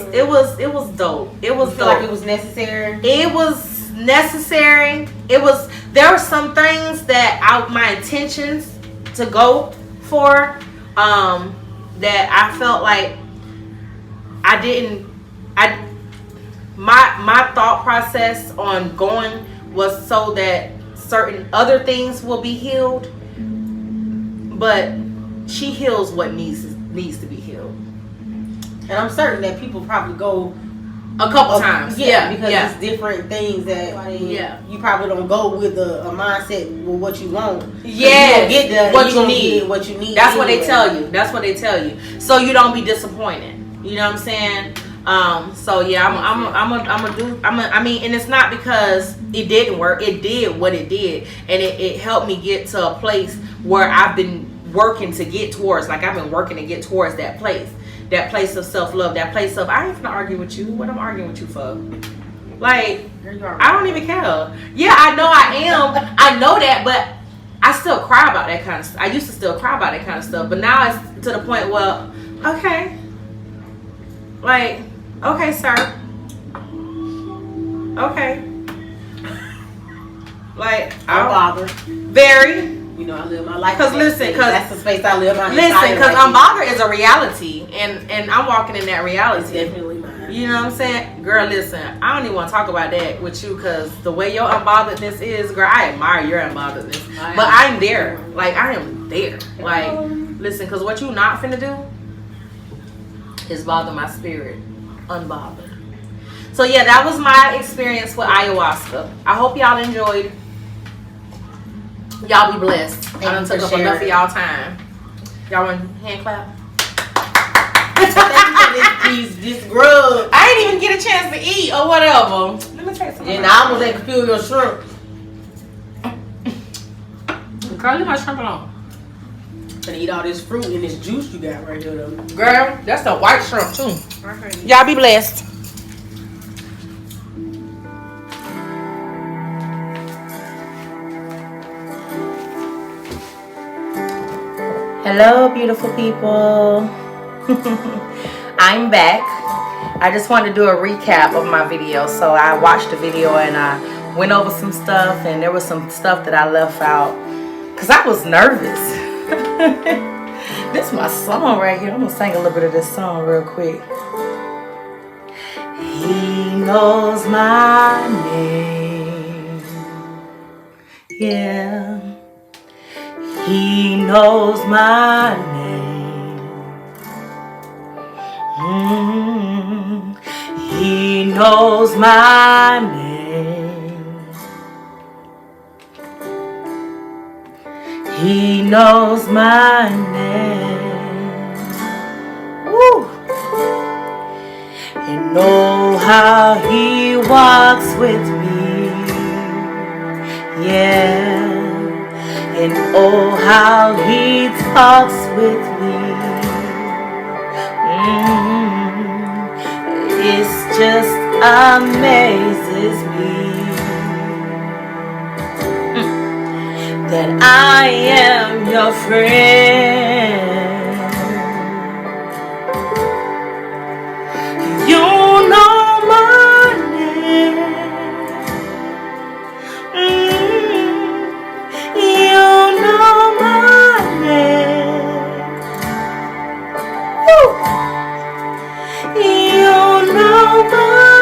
dope. It was dope. Like it was necessary. It was necessary. There were some things that my intentions to go for that I felt like my thought process on going was so that certain other things will be healed, but she heals what needs to be healed. And I'm certain that people probably go a couple times. Because it's different things that you probably don't go with a mindset with what you want. Yeah, get there, what you need. What you need. That's what they tell you. That's what they tell you. So you don't be disappointed. You know what I'm saying? So yeah, I mean, and it's not because it didn't work. It did what it did, and it helped me get to a place where I've been working to get towards. Like I've been working to get towards that place of self-love, that place of I ain't gonna argue with you. What I'm arguing with you for? Like I don't even care. Yeah, I know I am. I know that, but I still cry about that kind of stuff. I used to still cry about that kind of stuff, but now it's to the point where okay. Like, okay, sir. Okay. Like, I'm bothered. Very. You know, I live my life. 'Cause listen, 'cause that's the space I live my Listen, entire because life. unbothered is a reality, and I'm walking in that It's reality. definitely mine. You know what I'm saying? Girl, listen, I don't even want to talk about that with you because the way your unbotheredness is, girl, I admire your unbotheredness. But I'm there. Like, I am there. Like, listen, because what you not finna do is bother my spirit. Unbothered. So, yeah, that was my experience with ayahuasca. I hope y'all enjoyed. Y'all be blessed. I done took up enough of y'all time. Y'all want hand clap? This grub. I didn't even get a chance to eat or whatever. Let me take some. And I almost ain't feel your shrimp. Girl, leave my shrimp alone. Gonna eat all this fruit and this juice you got right here, though. Girl, that's the white shrimp too. Y'all be blessed. Hello, beautiful people. I'm back. I just wanted to do a recap of my video. So I watched the video and I went over some stuff, and there was some stuff that I left out because I was nervous. This is my song right here. I'm gonna sing a little bit of this song real quick. He knows my name. Yeah. He knows my name. He knows my name. He knows my name. Woo. And oh, how he walks with me. Yeah. And oh, how he talks with me. It just amazes me that I am your friend. You know my name. You know my name. Woo. You know my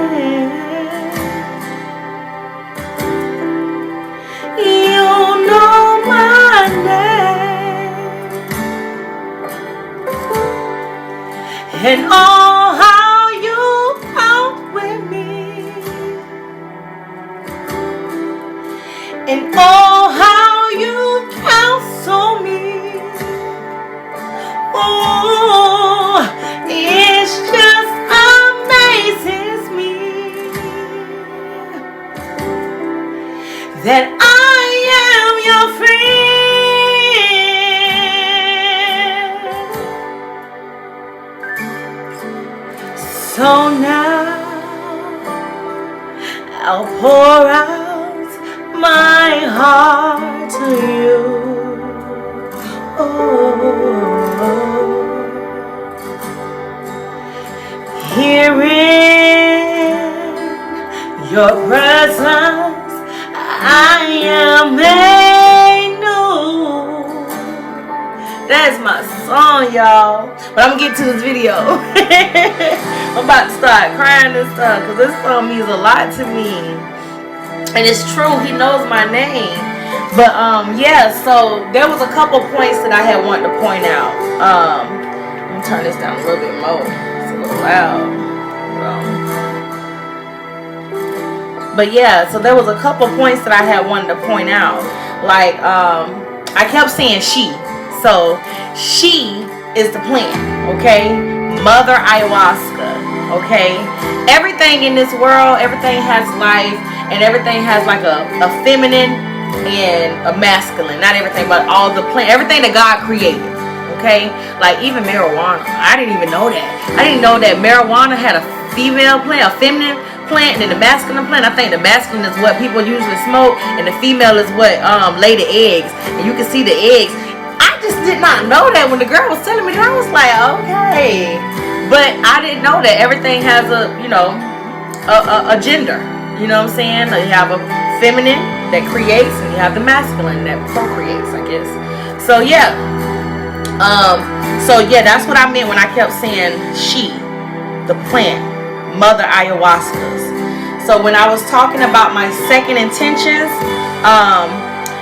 name. You know my name. And oh, how you out with me. And oh, how you counsel me. Oh, it just amazes me that I am your friend. So now I'll pour out my heart to you. Here in your presence, I am made new. That's my song, y'all. But I'm gonna get to this video. I'm about to start crying and stuff because this song means a lot to me. And it's true, he knows my name. But yeah, so there was a couple points that I had wanted to point out. Let me turn this down a little bit more. It's a little loud. But yeah, so there was a couple points that I had wanted to point out. Like I kept saying she. So she is the plant, okay? Mother Ayahuasca, okay? Everything in this world, everything has life, and everything has like a feminine and a masculine. Not everything, but all the plant, everything that God created, okay? Like even marijuana. I didn't even know that. I didn't know that marijuana had a female plant, a feminine plant, and then the masculine plant. I think the masculine is what people usually smoke, and the female is what lay the eggs. And you can see the eggs. I just did not know that when the girl was telling me that. I was like, okay. But I didn't know that everything has a, you know, a gender. You know what I'm saying? You have a feminine that creates, and you have the masculine that procreates, I guess. So yeah. So yeah, that's what I meant when I kept saying she, the plant, Mother Ayahuasca's. So when I was talking about my second intentions,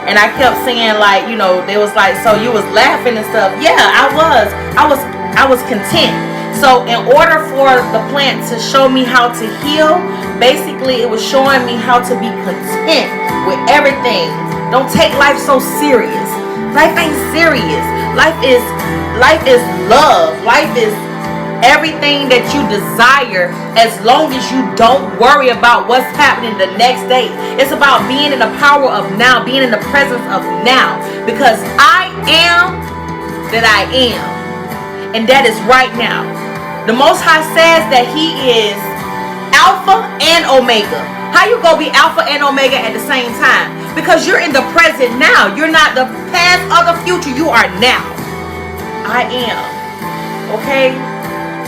and I kept saying, like, you know, they was like, so you was laughing and stuff. Yeah, I was content. So in order for the plant to show me how to heal, basically it was showing me how to be content with everything. Don't take life so serious. Life ain't serious. Life is love. Life is everything that you desire, as long as you don't worry about what's happening the next day. It's about being in the power of now, being in the presence of now, because I am that I am, and that is right now. The Most High says that He is Alpha and Omega. How you gonna be Alpha and Omega at the same time? Because you're in the present now. You're not the past or the future. You are now. I am. Okay?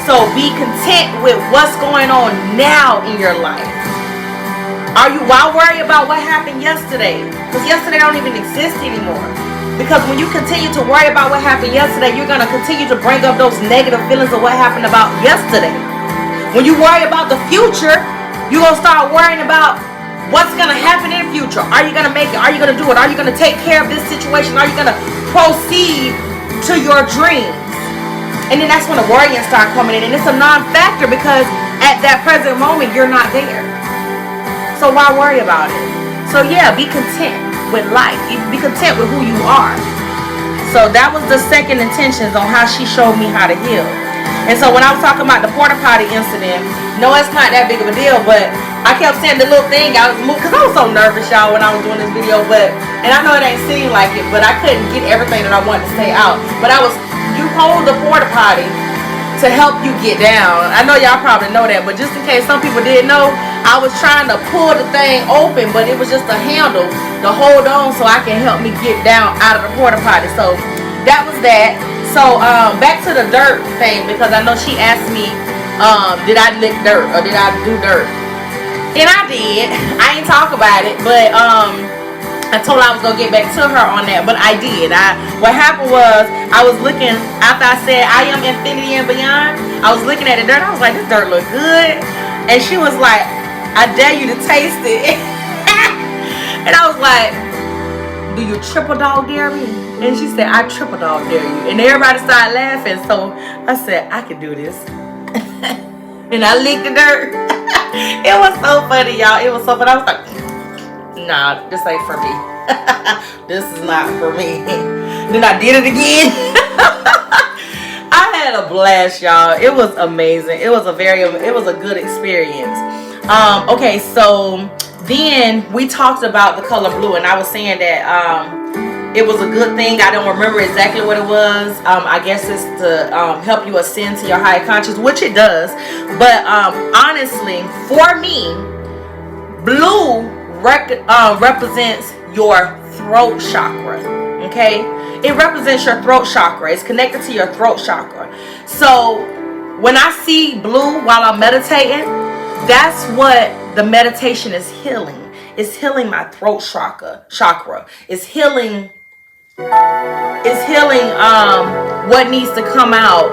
So be content with what's going on now in your life. Why worry about what happened yesterday? Because yesterday don't even exist anymore. Because when you continue to worry about what happened yesterday, you're going to continue to bring up those negative feelings of what happened about yesterday. When you worry about the future, you're going to start worrying about what's going to happen in the future. Are you going to make it? Are you going to do it? Are you going to take care of this situation? Are you going to proceed to your dreams? And then that's when the worrying start coming in. And it's a non-factor because at that present moment, you're not there. So why worry about it? So yeah, be content with life. Be content with who you are. So that was the second intentions on how she showed me how to heal. And so when I was talking about the porta potty incident, no, it's not that big of a deal, but I kept saying the little thing, I was moved, because I was so nervous, y'all, when I was doing this video, and I know it ain't seem like it, but I couldn't get everything that I wanted to say out. But you hold the porta potty to help you get down. I know y'all probably know that, but just in case some people didn't know, I was trying to pull the thing open, but it was just a handle to hold on so I can help me get down out of the porta potty. So that was that. So back to the dirt thing, because I know she asked me, did I lick dirt or did I do dirt? And I did. I ain't talk about it, but I told her I was gonna get back to her on that, but I did. What happened was I was looking after I said I am infinity and beyond. I was looking at the dirt. I was like, this dirt look good, and she was like, I dare you to taste it. And I was like, do you triple dog dare me? And she said, I triple dog dare you. And everybody started laughing. So I said, I can do this. And I licked the dirt. It was so funny, y'all. It was so funny. I was like, nah, this ain't for me. This is not for me. Then I did it again. I had a blast, y'all. It was amazing. It was a good experience. Okay, so then we talked about the color blue, and I was saying that it was a good thing. I don't remember exactly what it was. I guess it's to help you ascend to your higher conscious, which it does. But honestly, for me, blue represents your throat chakra. Okay, it represents your throat chakra. It's connected to your throat chakra. So when I see blue while I'm meditating, that's what the meditation is healing. It's healing my throat chakra. It's healing what needs to come out.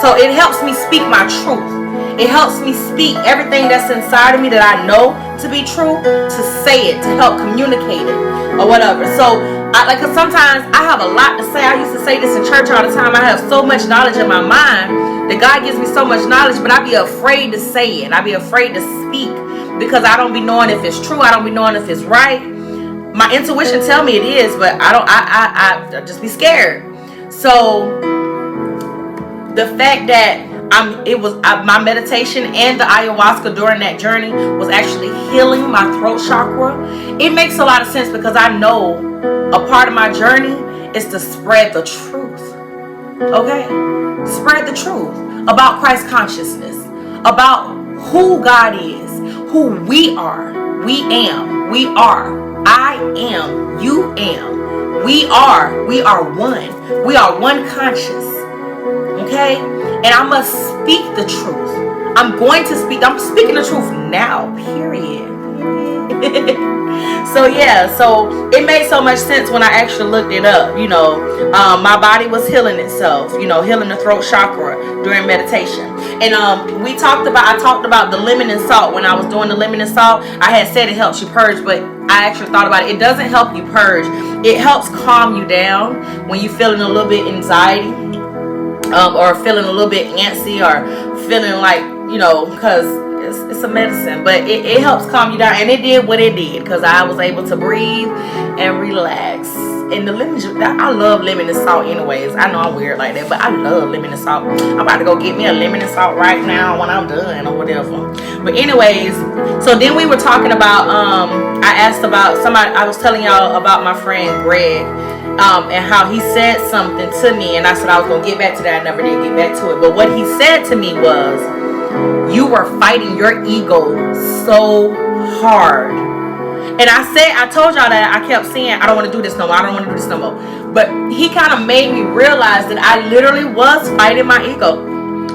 So it helps me speak my truth. It helps me speak everything that's inside of me that I know to be true, to say it, to help communicate it, or whatever. So, cause sometimes I have a lot to say. I used to say this in church all the time. I have so much knowledge in my mind that God gives me so much knowledge, but I be afraid to say it. I be afraid to speak because I don't be knowing if it's true. I don't be knowing if it's right. My intuition tell me it is, but I just be scared. So the fact that my meditation and the ayahuasca during that journey was actually healing my throat chakra. It makes a lot of sense because I know a part of my journey is to spread the truth. Okay? Spread the truth about Christ consciousness, about who God is, who we are. We am. We are. I am. You am. We are one. We are one conscious. Okay? And I must speak the truth. I'm speaking the truth now. Period. So yeah, so it made so much sense when I actually looked it up. You know, my body was healing itself. You know, healing the throat chakra during meditation. And I talked about the lemon and salt. When I was doing the lemon and salt, I had said it helps you purge, but I actually thought about it. It doesn't help you purge. It helps calm you down when you're feeling a little bit anxiety, or feeling a little bit antsy, or feeling like, you know, because it's a medicine, but it helps calm you down, and it did what it did, because I was able to breathe and relax. And the lemon juice, I love lemon and salt anyways. I know I'm weird like that, but I love lemon and salt. I'm about to go get me a lemon and salt right now when I'm done or whatever. But anyways, so then we were talking about, I asked about somebody, I was telling y'all about my friend Greg, and how he said something to me, and I said I was going to get back to that. I never did get back to it. But what he said to me was, you were fighting your ego so hard. And I told y'all that I kept saying, I don't want to do this no more. I don't want to do this no more. But he kind of made me realize that I literally was fighting my ego.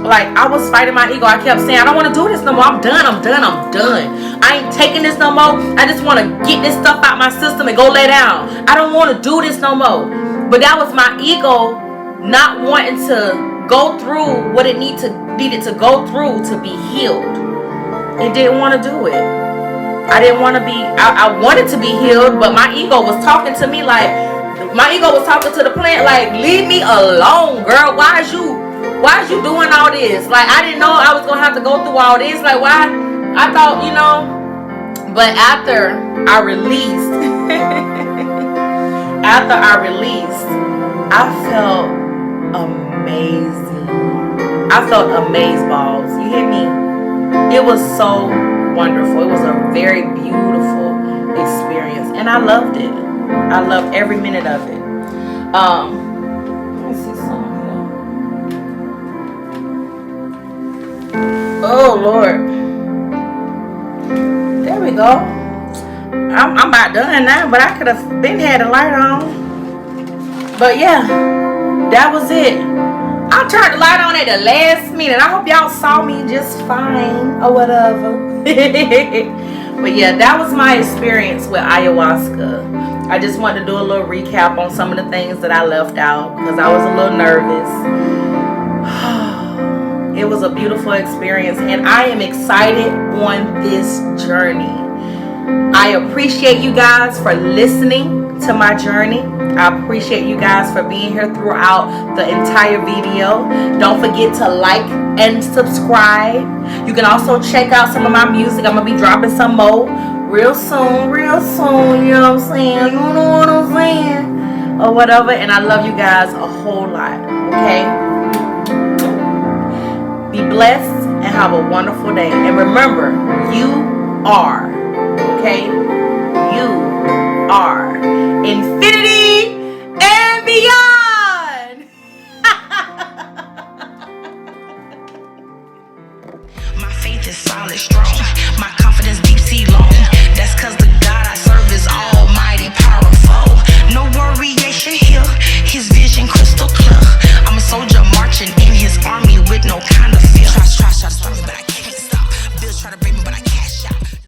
Like, I was fighting my ego. I kept saying, I don't want to do this no more. I'm done. I ain't taking this no more. I just want to get this stuff out my system and go lay down. I don't want to do this no more. But that was my ego not wanting to go through what it needed to go through to be healed. It didn't want to do it. I didn't want to be, I wanted to be healed, but my ego was talking to me like, my ego was talking to the plant like, leave me alone, girl. Why is you doing all this? Like, I didn't know I was going to have to go through all this. Like, why? I thought, you know, but after I released, I felt amazing. I felt amazeballs. You hear me? It was so wonderful. It was a very beautiful experience, and I loved it. I loved every minute of it. Let me see something here. Oh Lord, there we go. I'm about done now, but I could have been had the light on. But yeah, that was it. I turned the light on at the last minute. I hope y'all saw me just fine or whatever. But yeah, that was my experience with ayahuasca. I just wanted to do a little recap on some of the things that I left out because I was a little nervous. It was a beautiful experience, and I am excited on this journey. I appreciate you guys for listening to my journey. I appreciate you guys for being here throughout the entire video. Don't forget to like and subscribe. You can also check out some of my music. I'm going to be dropping some more real soon, you know what I'm saying? You know what I'm saying? Or whatever. And I love you guys a whole lot, okay? Be blessed and have a wonderful day. And remember, you are, okay? You are infinity and beyond. My faith is solid, strong. My confidence deep sea long. That's cause the